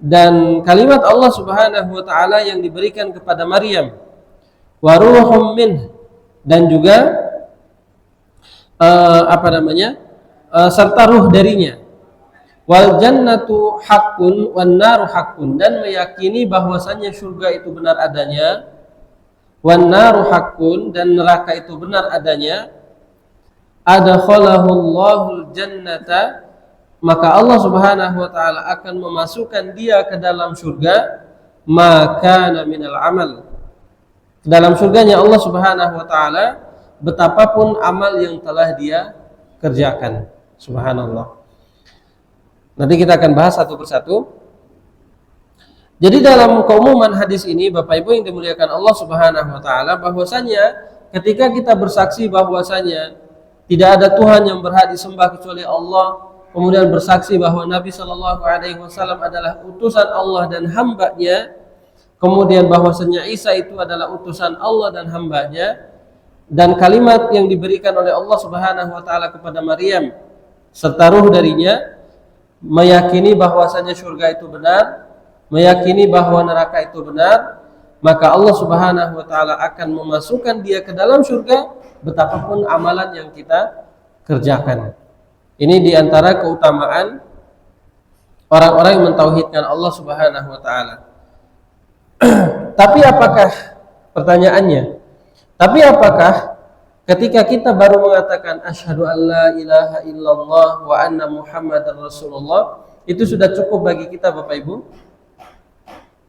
dan kalimat Allah Subhanahu wa taala yang diberikan kepada Maryam. Wa ruhum min, dan juga serta ruh darinya. Wal jannatu haqqun wan naru haqqun, dan meyakini bahwasannya surga itu benar adanya, wan naru haqqun, dan neraka itu benar adanya. Adkhalahu Allahul jannata, maka Allah Subhanahu wa taala akan memasukkan dia ke dalam surga, maka minal amal, dalam surganya Allah Subhanahu wa taala betapapun amal yang telah dia kerjakan. Subhanallah. Nanti kita akan bahas satu persatu. Jadi dalam keumuman hadis ini, Bapak Ibu yang dimuliakan Allah Subhanahu wa taala, bahwasanya ketika kita bersaksi bahwasanya tidak ada Tuhan yang berhak disembah kecuali Allah, kemudian bersaksi bahwa Nabi Shallallahu alaihi wasallam adalah utusan Allah dan hambanya, kemudian bahwasanya Isa itu adalah utusan Allah dan hambanya, dan kalimat yang diberikan oleh Allah Subhanahu wa taala kepada Maryam serta ruh darinya, meyakini bahwasanya surga itu benar, meyakini bahwa neraka itu benar, maka Allah Subhanahu wa taala akan memasukkan dia ke dalam surga betapapun amalan yang kita kerjakan. Ini diantara keutamaan orang-orang yang mentauhidkan Allah Subhanahu wa taala. Tapi apakah, pertanyaannya, tapi apakah ketika kita baru mengatakan asyhadu alla ilaha illallah wa anna muhammadar rasulullah, itu sudah cukup bagi kita, Bapak Ibu?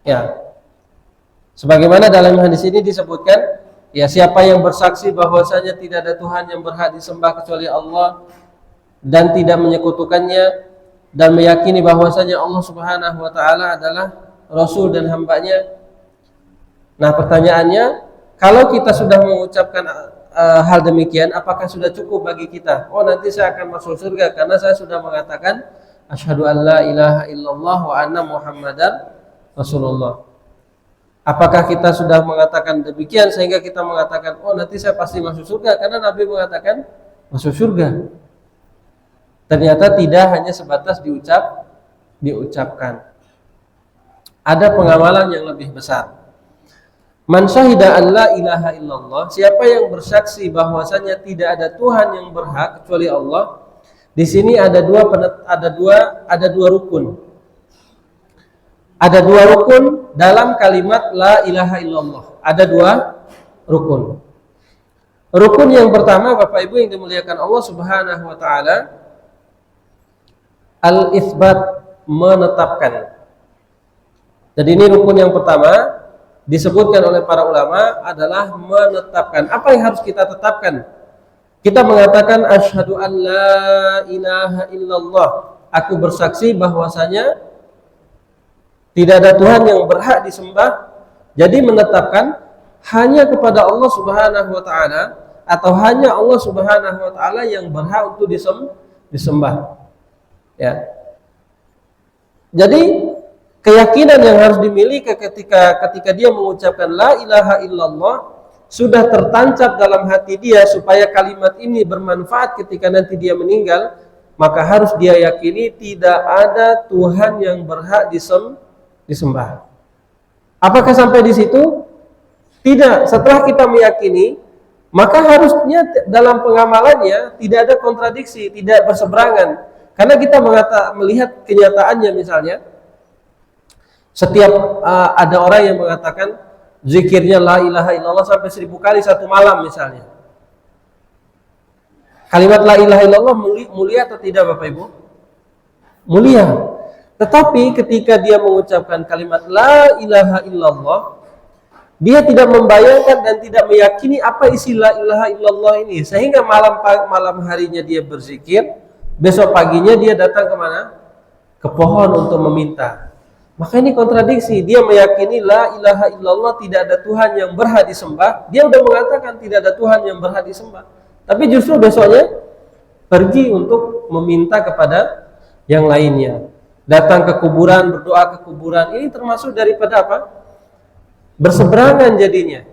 Ya. Sebagaimana dalam hadis ini disebutkan, ya, siapa yang bersaksi bahwasanya tidak ada Tuhan yang berhak disembah kecuali Allah dan tidak menyekutukannya, dan meyakini bahwasanya Allah Subhanahu wa taala adalah rasul dan hambanya. Nah, pertanyaannya, kalau kita sudah mengucapkan hal demikian, apakah sudah cukup bagi kita? Oh, nanti saya akan masuk surga karena saya sudah mengatakan asyhadu an la ilaha illallah wa anna muhammadar rasulullah. Apakah kita sudah mengatakan demikian sehingga kita mengatakan, oh, nanti saya pasti masuk surga karena Nabi mengatakan masuk surga? Ternyata tidak hanya sebatas diucapkan. Ada pengamalan yang lebih besar. Man syahida an la ilaha illallah, siapa yang bersaksi bahwasanya tidak ada Tuhan yang berhak kecuali Allah. Di sini ada dua rukun. Ada dua rukun dalam kalimat la ilaha illallah. Ada dua rukun. Rukun yang pertama, Bapak Ibu yang dimuliakan Allah Subhanahu wa taala, al-itsbat, menetapkan. Jadi ini rukun yang pertama, disebutkan oleh para ulama adalah menetapkan. Apa yang harus kita tetapkan? Kita mengatakan asyhadu an la ilaha illallah, aku bersaksi bahwasanya tidak ada Tuhan yang berhak disembah. Jadi menetapkan hanya kepada Allah Subhanahu wa taala, atau hanya Allah Subhanahu wa taala yang berhak untuk disembah. Ya. Jadi keyakinan yang harus dimiliki ketika dia mengucapkan la ilaha illallah sudah tertancap dalam hati dia, supaya kalimat ini bermanfaat ketika nanti dia meninggal, maka harus dia yakini tidak ada Tuhan yang berhak disembah. Apakah sampai di situ? Tidak. Setelah kita meyakini, maka harusnya dalam pengamalannya tidak ada kontradiksi, tidak berseberangan. Karena kita melihat kenyataannya, misalnya setiap ada orang yang mengatakan zikirnya la ilaha illallah sampai 1000 kali satu malam misalnya. Kalimat la ilaha illallah mulia atau tidak, Bapak Ibu? Mulia. Tetapi ketika dia mengucapkan kalimat la ilaha illallah, dia tidak membayangkan dan tidak meyakini apa isi la ilaha illallah ini, sehingga malam harinya dia berzikir, besok paginya dia datang kemana? Ke pohon untuk meminta. Maka ini kontradiksi. Dia meyakini la ilaha illallah, tidak ada Tuhan yang berhak disembah. Dia sudah mengatakan tidak ada Tuhan yang berhak disembah, tapi justru besoknya pergi untuk meminta kepada yang lainnya. Datang ke kuburan, berdoa ke kuburan. Ini termasuk daripada apa? berseberangan jadinya.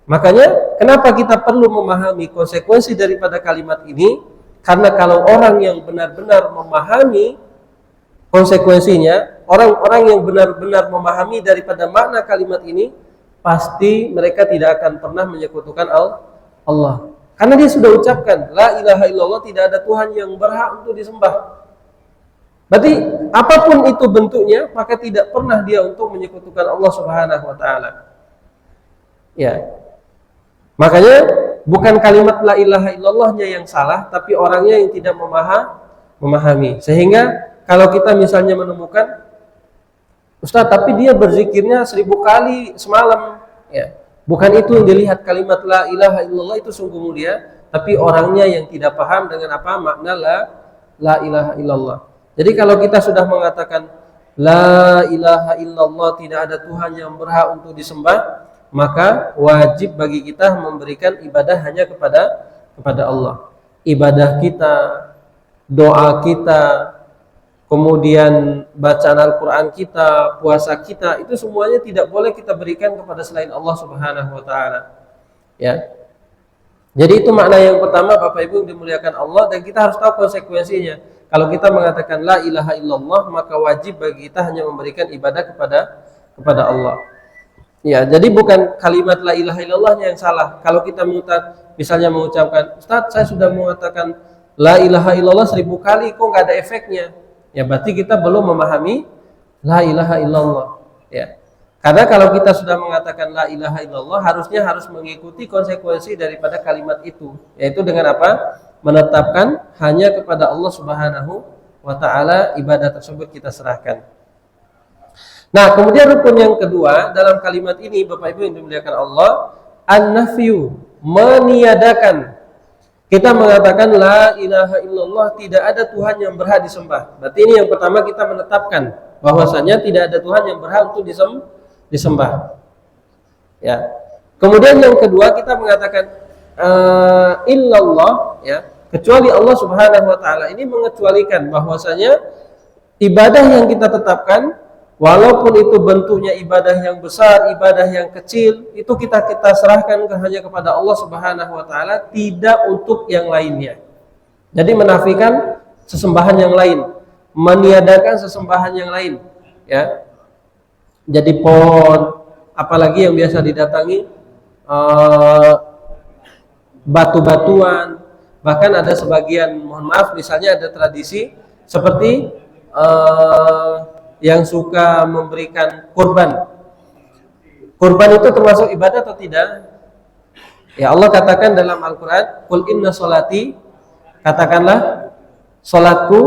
Makanya kenapa kita perlu memahami konsekuensi daripada kalimat ini? Karena kalau orang yang benar-benar memahami konsekuensinya, orang-orang yang benar-benar memahami daripada makna kalimat ini, pasti mereka tidak akan pernah menyekutukan Allah. Karena dia sudah ucapkan la ilaha illallah, tidak ada Tuhan yang berhak untuk disembah. Berarti apapun itu bentuknya, maka tidak pernah dia untuk menyekutukan Allah Subhanahu wa taala. Ya. Makanya bukan kalimat la ilaha illallahnya yang salah, tapi orangnya yang tidak memahami. Sehingga kalau kita misalnya menemukan, Ustaz, tapi dia berzikirnya 1000 kali semalam, ya. Bukan itu yang dilihat, kalimat la ilaha illallah itu sungguh mulia, tapi orangnya yang tidak paham dengan apa makna la ilaha illallah. Jadi kalau kita sudah mengatakan la ilaha illallah, tidak ada Tuhan yang berhak untuk disembah, maka wajib bagi kita memberikan ibadah hanya kepada Allah. Ibadah kita, doa kita, kemudian bacaan Al-Quran kita, puasa kita, itu semuanya tidak boleh kita berikan kepada selain Allah Subhanahu wa taala. Ya. Jadi itu makna yang pertama, Bapak Ibu yang dimuliakan Allah, dan kita harus tahu konsekuensinya. Kalau kita mengatakan la ilaha illallah, maka wajib bagi kita hanya memberikan ibadah kepada Allah. Ya, jadi bukan kalimat la ilaha illallahnya yang salah. Kalau kita misalnya mengucapkan, Ustaz, saya sudah mengatakan la ilaha illallah 1000 kali, kok nggak ada efeknya? Ya, berarti kita belum memahami la ilaha illallah. Ya. Karena kalau kita sudah mengatakan la ilaha illallah, harus mengikuti konsekuensi daripada kalimat itu, yaitu dengan apa? Menetapkan hanya kepada Allah Subhanahu wa taala ibadah tersebut kita serahkan. Nah, kemudian rukun yang kedua dalam kalimat ini, Bapak Ibu yang dimuliakan Allah, an-nafyu, meniadakan. Kita mengatakan la ilaha illallah, tidak ada Tuhan yang berhak disembah. Berarti ini yang pertama, kita menetapkan bahwasanya tidak ada Tuhan yang berhak untuk disembah. Ya. Kemudian yang kedua, kita mengatakan illallah, ya, kecuali Allah Subhanahu wa taala. Ini mengecualikan bahwasanya ibadah yang kita tetapkan, walaupun itu bentuknya ibadah yang besar, ibadah yang kecil, itu kita serahkan hanya kepada Allah Subhanahu wa taala, tidak untuk yang lainnya. Jadi menafikan sesembahan yang lain, meniadakan sesembahan yang lain, ya. Jadi pohon, apalagi yang biasa didatangi, batu-batuan, bahkan ada sebagian, mohon maaf, misalnya ada tradisi seperti yang suka memberikan kurban. Kurban itu termasuk ibadah atau tidak? Ya, Allah katakan dalam Al-Quran, Qul inna sholati, katakanlah salatku,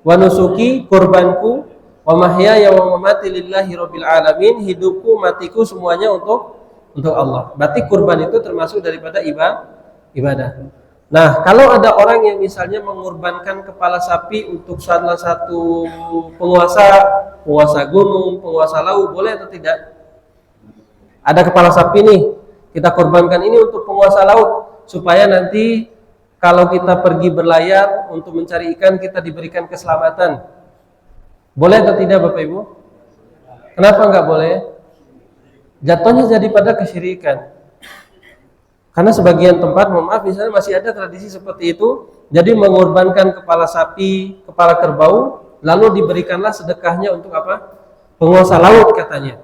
wa nusuki, kurbanku, wa mahyaya wa mamati lillahi rabbil alamin, hidupku, matiku semuanya untuk Allah. Berarti kurban itu termasuk daripada ibadah. Nah, kalau ada orang yang misalnya mengorbankan kepala sapi untuk salah satu penguasa gunung, penguasa laut, boleh atau tidak? Ada kepala sapi nih, kita korbankan ini untuk penguasa laut, supaya nanti kalau kita pergi berlayar untuk mencari ikan, kita diberikan keselamatan. Boleh atau tidak, Bapak Ibu? Kenapa enggak boleh? Jatuhnya jadi pada kesyirikan. Karena sebagian tempat, mohon maaf, misalnya masih ada tradisi seperti itu. Jadi mengorbankan kepala sapi, kepala kerbau, lalu diberikanlah sedekahnya untuk apa? Penguasa laut katanya.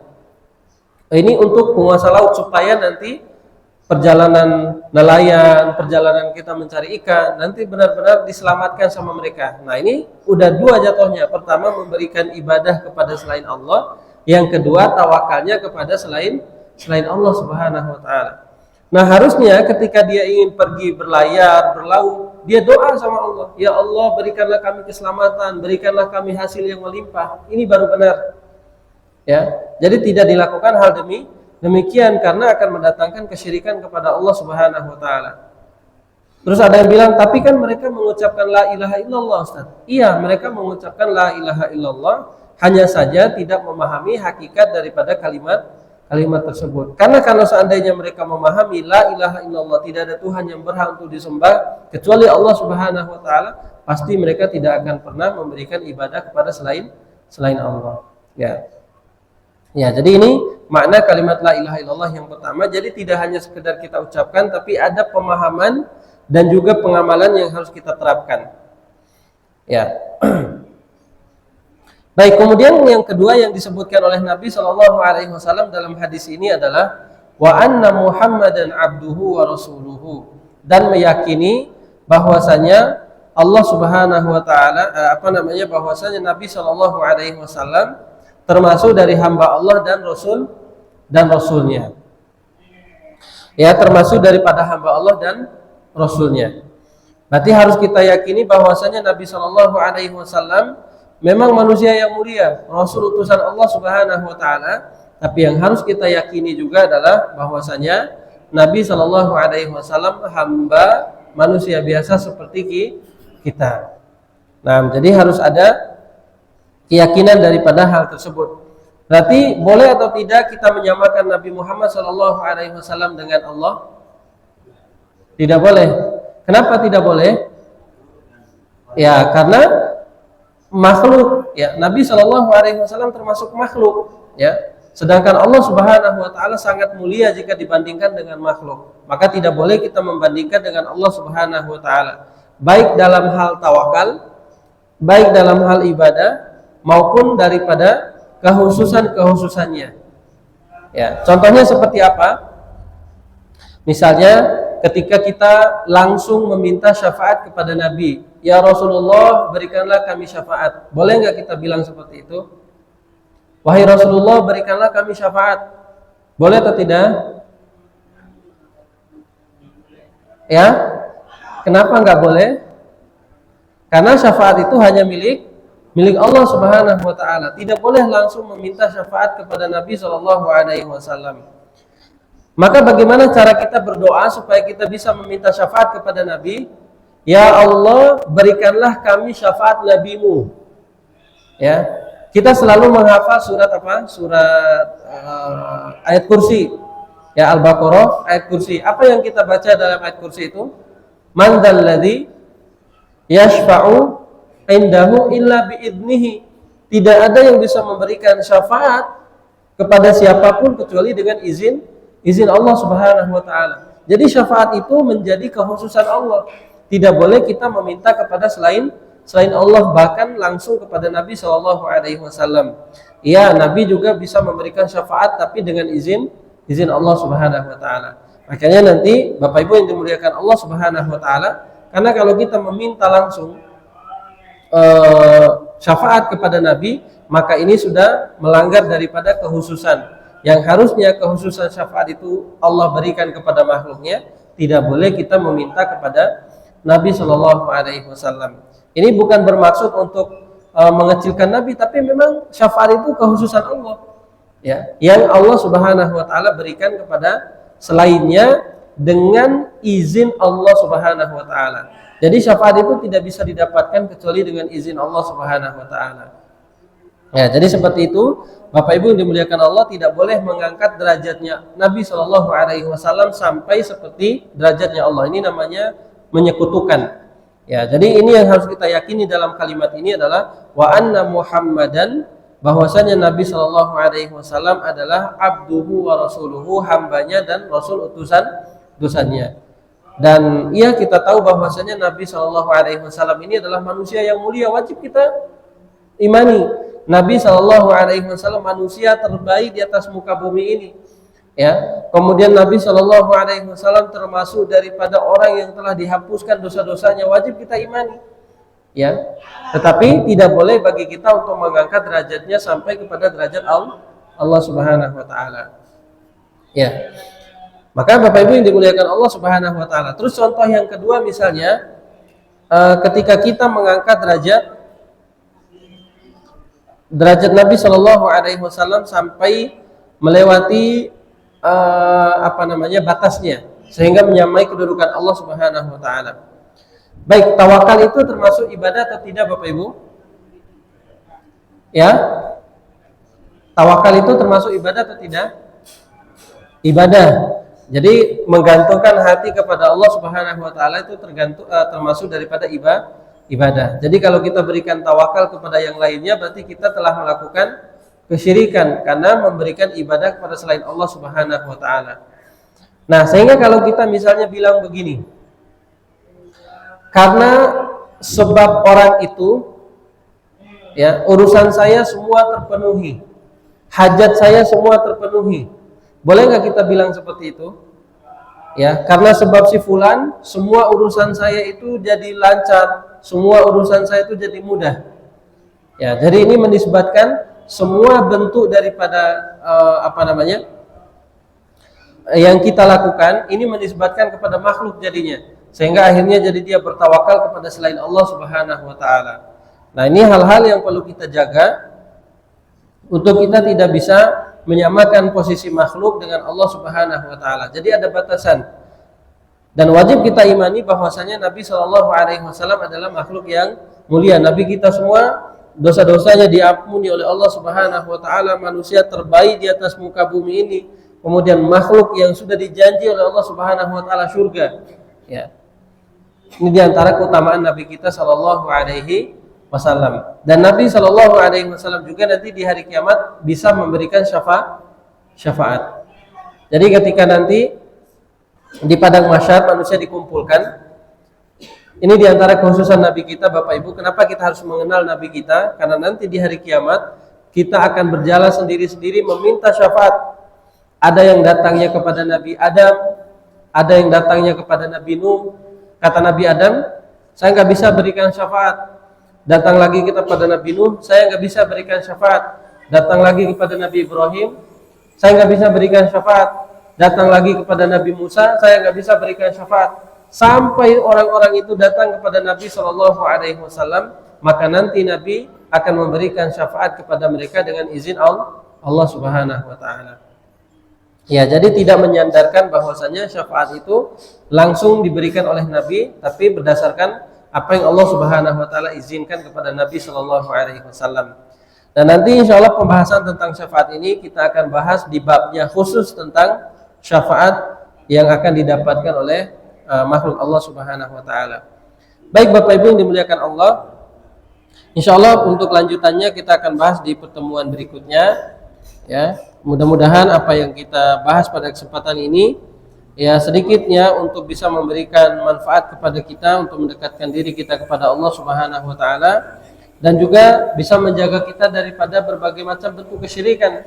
Ini untuk penguasa laut, supaya nanti perjalanan nelayan, perjalanan kita mencari ikan, nanti benar-benar diselamatkan sama mereka. Nah, ini udah dua jatuhnya. Pertama, memberikan ibadah kepada selain Allah. Yang kedua, tawakalnya kepada selain Allah Subhanahu wa taala. Nah, harusnya ketika dia ingin pergi berlayar, berlaut, dia doa sama Allah. Ya Allah, berikanlah kami keselamatan, berikanlah kami hasil yang melimpah. Ini baru benar. Ya. Jadi tidak dilakukan hal demikian, karena akan mendatangkan kesyirikan kepada Allah Subhanahu wa taala. Terus ada yang bilang, tapi kan mereka mengucapkan la ilaha illallah, Ustaz. Iya, mereka mengucapkan la ilaha illallah, hanya saja tidak memahami hakikat daripada kalimat tersebut. Karena kalau seandainya mereka memahami la ilaha illallah, tidak ada Tuhan yang berhak untuk disembah kecuali Allah Subhanahu wa taala, pasti mereka tidak akan pernah memberikan ibadah kepada selain Allah. Ya. Ya, jadi ini makna kalimat la ilaha illallah yang pertama. Jadi tidak hanya sekedar kita ucapkan, tapi ada pemahaman dan juga pengamalan yang harus kita terapkan. Ya. Baik, kemudian yang kedua yang disebutkan oleh Nabi SAW dalam hadis ini adalah wa anna Muhammadan abduhu wa rasuluhu, dan meyakini bahwasanya Allah Subhanahu wa taala bahwasanya Nabi SAW termasuk dari hamba Allah dan rasulnya. Ya, termasuk daripada hamba Allah dan rasulnya. Berarti harus kita yakini bahwasanya Nabi SAW memang manusia yang mulia, rasul utusan Allah Subhanahu wa taala. Tapi yang harus kita yakini juga adalah bahwasanya Nabi SAW hamba manusia biasa seperti kita. Nah, jadi harus ada keyakinan daripada hal tersebut. Berarti boleh atau tidak kita menyamakan Nabi Muhammad SAW dengan Allah? Tidak boleh. Kenapa tidak boleh? Ya, karena makhluk. Ya, Nabi SAW termasuk makhluk. Ya, sedangkan Allah Subhanahu wa taala sangat mulia jika dibandingkan dengan makhluk. Maka tidak boleh kita membandingkan dengan Allah Subhanahu wa taala, baik dalam hal tawakal, baik dalam hal ibadah, maupun daripada kehususannya. Ya, contohnya seperti apa? Misalnya ketika kita langsung meminta syafaat kepada Nabi, ya Rasulullah berikanlah kami syafaat. Boleh nggak kita bilang seperti itu? Wahai Rasulullah berikanlah kami syafaat. Boleh atau tidak? Ya, kenapa nggak boleh? Karena syafaat itu hanya milik Allah Subhanahu wa taala. Tidak boleh langsung meminta syafaat kepada Nabi SAW. Maka bagaimana cara kita berdoa supaya kita bisa meminta syafaat kepada Nabi? Ya Allah, berikanlah kami syafaat Nabi-Mu. Ya, kita selalu menghafal surat apa? Surat ayat kursi. Ya, Al-Baqarah ayat kursi. Apa yang kita baca dalam ayat kursi itu? Man dzalladzi yashfa'u indahu illa biidnihi. Tidak ada yang bisa memberikan syafaat kepada siapapun kecuali dengan izin Allah Subhanahu wa taala. Jadi syafaat itu menjadi kekhususan Allah. Tidak boleh kita meminta kepada selain Allah, bahkan langsung kepada Nabi SAW. Ya, Nabi juga bisa memberikan syafaat tapi dengan izin Allah Subhanahu wa taala. Makanya nanti Bapak Ibu yang dimuliakan Allah Subhanahu wa taala, karena kalau kita meminta langsung syafaat kepada Nabi, maka ini sudah melanggar daripada kekhususan. Yang harusnya kekhususan syafaat itu Allah berikan kepada makhluknya, tidak boleh kita meminta kepada Nabi SAW. Ini bukan bermaksud untuk mengecilkan Nabi, tapi memang syafaat itu kekhususan Allah. Ya, yang Allah Subhanahu wa taala berikan kepada selainnya dengan izin Allah Subhanahu wa taala. Jadi syafaat itu tidak bisa didapatkan kecuali dengan izin Allah Subhanahu wa taala. Ya, jadi seperti itu, Bapak Ibu yang dimuliakan Allah, tidak boleh mengangkat derajatnya Nabi SAW sampai seperti derajatnya Allah. Ini namanya menyekutukan. Ya, jadi ini yang harus kita yakini dalam kalimat ini adalah wa anna Muhammadan, bahwasanya Nabi SAW adalah abduhu wa rasuluhu, hambanya dan rasul utusannya. Dan iya, kita tahu bahwasanya Nabi SAW ini adalah manusia yang mulia, wajib kita imani. Nabi SAW manusia terbaik di atas muka bumi ini. Ya, kemudian Nabi SAW termasuk daripada orang yang telah dihapuskan dosa-dosanya, wajib kita imani. Ya, tetapi tidak boleh bagi kita untuk mengangkat derajatnya sampai kepada derajat Allah Subhanahu wa taala. Ya. Maka Bapak Ibu yang dimuliakan Allah Subhanahu wa taala. Terus contoh yang kedua misalnya ketika kita mengangkat derajat Nabi SAW sampai melewati batasnya sehingga menyamai kedudukan Allah Subhanahu wa taala. Baik, tawakal itu termasuk ibadah atau tidak Bapak Ibu? Ya. Tawakal itu termasuk ibadah atau tidak? Ibadah. Jadi menggantungkan hati kepada Allah Subhanahu wa taala itu termasuk daripada ibadah. Jadi kalau kita berikan tawakal kepada yang lainnya, berarti kita telah melakukan kesyirikan karena memberikan ibadah kepada selain Allah Subhanahu wa taala. Nah, sehingga kalau kita misalnya bilang begini, karena sebab orang itu, ya, urusan saya semua terpenuhi, hajat saya semua terpenuhi. Boleh nggak kita bilang seperti itu? Ya, karena sebab si fulan, semua urusan saya itu jadi lancar, semua urusan saya itu jadi mudah. Ya, jadi ini menisbatkan semua bentuk daripada yang kita lakukan ini menisbatkan kepada makhluk jadinya, sehingga akhirnya jadi dia bertawakal kepada selain Allah Subhanahu wa taala. Nah, ini hal-hal yang perlu kita jaga untuk kita tidak bisa menyamakan posisi makhluk dengan Allah Subhanahu wa taala. Jadi ada batasan. Dan wajib kita imani bahwasanya Nabi Shallallahu alaihi wasallam adalah makhluk yang mulia. Nabi kita semua dosa-dosanya diampuni oleh Allah Subhanahu wa taala, manusia terbaik di atas muka bumi ini. Kemudian makhluk yang sudah dijanji oleh Allah Subhanahu wa taala surga. Ya. Ini diantara keutamaan Nabi kita Shallallahu alaihi wasallam. Dan Nabi Shallallahu alaihi wasallam juga nanti di hari kiamat bisa memberikan syafaat. Jadi ketika nanti di padang mahsyar manusia dikumpulkan, ini diantara kekhususan Nabi kita, Bapak Ibu. Kenapa kita harus mengenal Nabi kita? Karena nanti di hari kiamat kita akan berjalan sendiri-sendiri meminta syafaat. Ada yang datangnya kepada Nabi Adam, ada yang datangnya kepada Nabi Nuh. Kata Nabi Adam, saya nggak bisa berikan syafaat. Datang lagi kita pada Nabi Nuh, saya nggak bisa berikan syafaat. Datang lagi kepada Nabi Ibrahim, saya nggak bisa berikan syafaat. Datang lagi kepada Nabi Musa, saya nggak bisa berikan syafaat. Sampai orang-orang itu datang kepada Nabi Shallallahu alaihi wasallam, maka nanti Nabi akan memberikan syafaat kepada mereka dengan izin Allah Subhanahu wa taala. Ya, jadi tidak menyandarkan bahwasanya syafaat itu langsung diberikan oleh Nabi, tapi berdasarkan apa yang Allah Subhanahu wa taala izinkan kepada Nabi Shallallahu alaihi wasallam. Dan nanti insyaallah pembahasan tentang syafaat ini kita akan bahas di babnya khusus tentang syafaat yang akan didapatkan oleh makhluk Allah Subhanahu wa taala. Baik Bapak Ibu yang dimuliakan Allah, insyaallah untuk lanjutannya kita akan bahas di pertemuan berikutnya. Ya, mudah-mudahan apa yang kita bahas pada kesempatan ini ya sedikitnya untuk bisa memberikan manfaat kepada kita untuk mendekatkan diri kita kepada Allah Subhanahu wa taala, dan juga bisa menjaga kita daripada berbagai macam bentuk kesyirikan.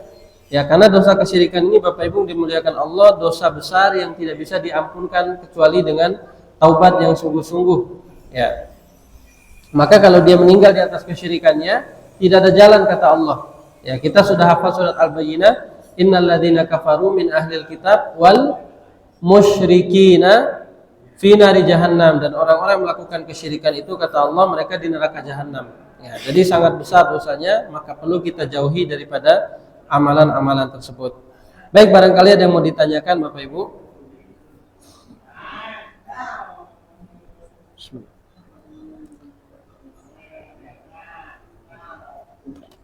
Ya, karena dosa kesyirikan ini Bapak Ibu dimuliakan Allah, dosa besar yang tidak bisa diampunkan kecuali dengan taubat yang sungguh-sungguh. Ya. Maka kalau dia meninggal di atas kesyirikannya, tidak ada jalan kata Allah. Ya, kita sudah hafal surat Al-Bayyinah, innal ladzina kafaru min ahlil kitab wal musyrikina fi nari jahannam, dan orang-orang melakukan kesyirikan itu kata Allah mereka di neraka jahanam. Ya, jadi sangat besar dosanya, maka perlu kita jauhi daripada amalan-amalan tersebut. Baik, barangkali ada yang mau ditanyakan Bapak Ibu.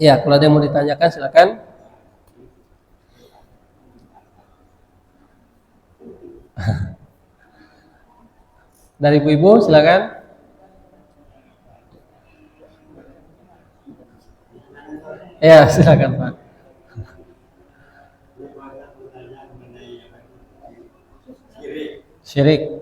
Ya, kalau ada yang mau ditanyakan silakan. Dari ibu-ibu silakan. Ya, silakan Pak. Syirik.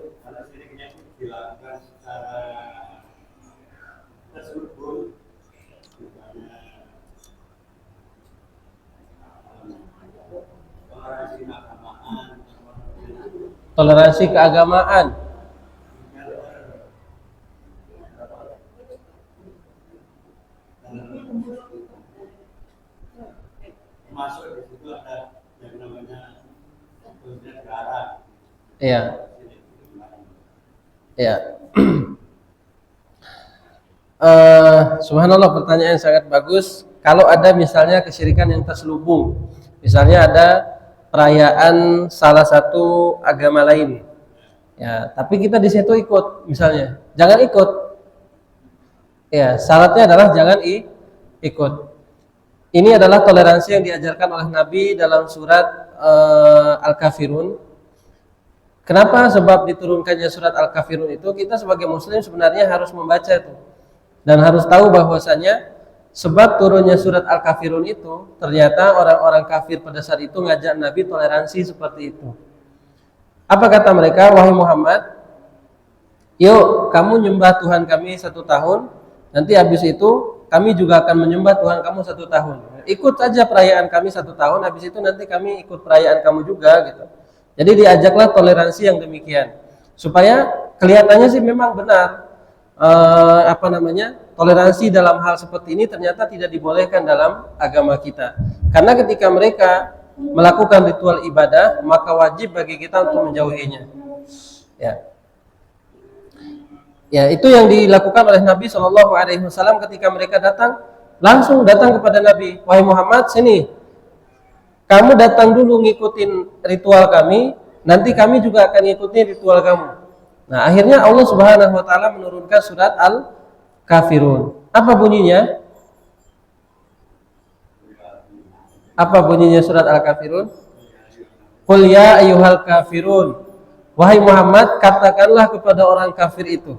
Toleransi keagamaan.
Masuk di situ ada yang namanya negara.
Iya. Iya. Subhanallah, pertanyaan sangat bagus. Kalau ada misalnya kesyirikan yang terselubung, misalnya ada perayaan salah satu agama lain, ya, tapi kita di situ ikut, misalnya, jangan ikut. Ya, syaratnya adalah jangan ikut. Ini adalah toleransi yang diajarkan oleh Nabi dalam surat Al-Kafirun. Kenapa? Sebab diturunkannya surat Al-Kafirun itu kita sebagai muslim sebenarnya harus membaca itu dan harus tahu bahwasanya sebab turunnya surat Al-Kafirun itu ternyata orang-orang kafir pada saat itu ngajak Nabi toleransi seperti itu. Apa kata mereka? Wahai Muhammad, yuk kamu nyembah Tuhan kami 1 tahun, nanti habis itu kami juga akan menyembah Tuhan kamu 1 tahun. Ikut saja perayaan kami 1 tahun, habis itu nanti kami ikut perayaan kamu juga gitu. Jadi diajaklah toleransi yang demikian, supaya kelihatannya sih memang benar. Toleransi dalam hal seperti ini ternyata tidak dibolehkan dalam agama kita. Karena ketika mereka melakukan ritual ibadah, maka wajib bagi kita untuk menjauhinya. Ya, itu yang dilakukan oleh Nabi SAW ketika mereka langsung datang kepada Nabi. Wahai Muhammad, sini, kamu datang dulu ngikutin ritual kami, nanti kami juga akan ngikutin ritual kamu. Nah, akhirnya Allah Subhanahu wa taala menurunkan surat Al-Kafirun. Apa bunyinya? Apa bunyinya surat Al-Kafirun? Qul ya ayyuhal kafirun. Wahai Muhammad, katakanlah kepada orang kafir itu.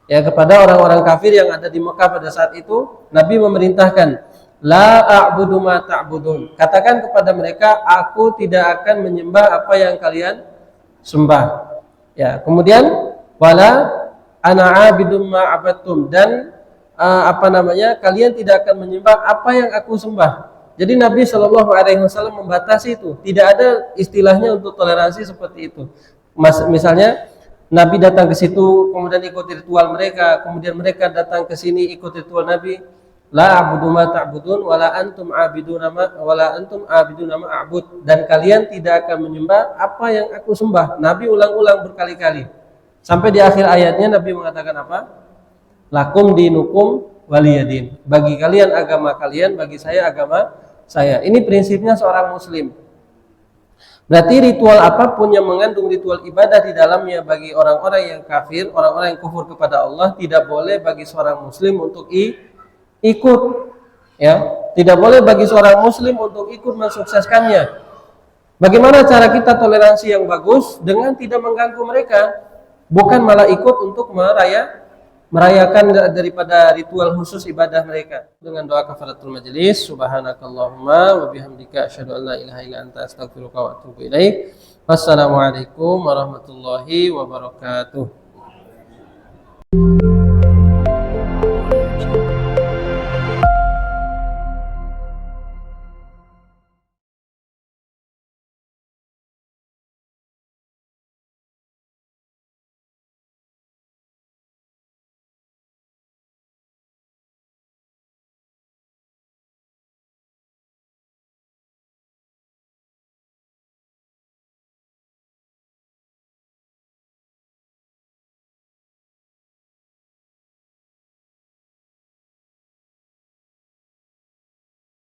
Ya, kepada orang-orang kafir yang ada di Mekah pada saat itu, Nabi memerintahkan, la a'budu ma ta'budun. Katakan kepada mereka, aku tidak akan menyembah apa yang kalian sembah. Ya, kemudian wala ana 'abidum ma 'abadtum, dan kalian tidak akan menyembah apa yang aku sembah. Jadi Nabi SAW membatasi itu. Tidak ada istilahnya untuk toleransi seperti itu. Misalnya Nabi datang ke situ kemudian ikuti ritual mereka, kemudian mereka datang ke sini ikut ritual Nabi. La a'budu ma ta'budun wala antum 'abiduna ma a'bud, dan kalian tidak akan menyembah apa yang aku sembah. Nabi ulang-ulang berkali-kali. Sampai di akhir ayatnya Nabi mengatakan apa? Lakum dinukum waliyadin. Bagi kalian agama kalian, bagi saya agama saya. Ini prinsipnya seorang muslim. Berarti ritual apapun yang mengandung ritual ibadah di dalamnya bagi orang-orang yang kafir, orang-orang yang kufur kepada Allah, tidak boleh bagi seorang muslim untuk ikut, ya, tidak boleh bagi seorang muslim untuk ikut mensukseskannya. Bagaimana cara kita toleransi yang bagus dengan tidak mengganggu mereka, bukan malah ikut untuk merayakan daripada ritual khusus ibadah mereka. Dengan doa kafaratul majelis, subhanakallahumma wa bihamdika asyhadu an la ilaha illa anta astaghfiruka wa atubu ilaik. Wassalamualaikum warahmatullahi wabarakatuh.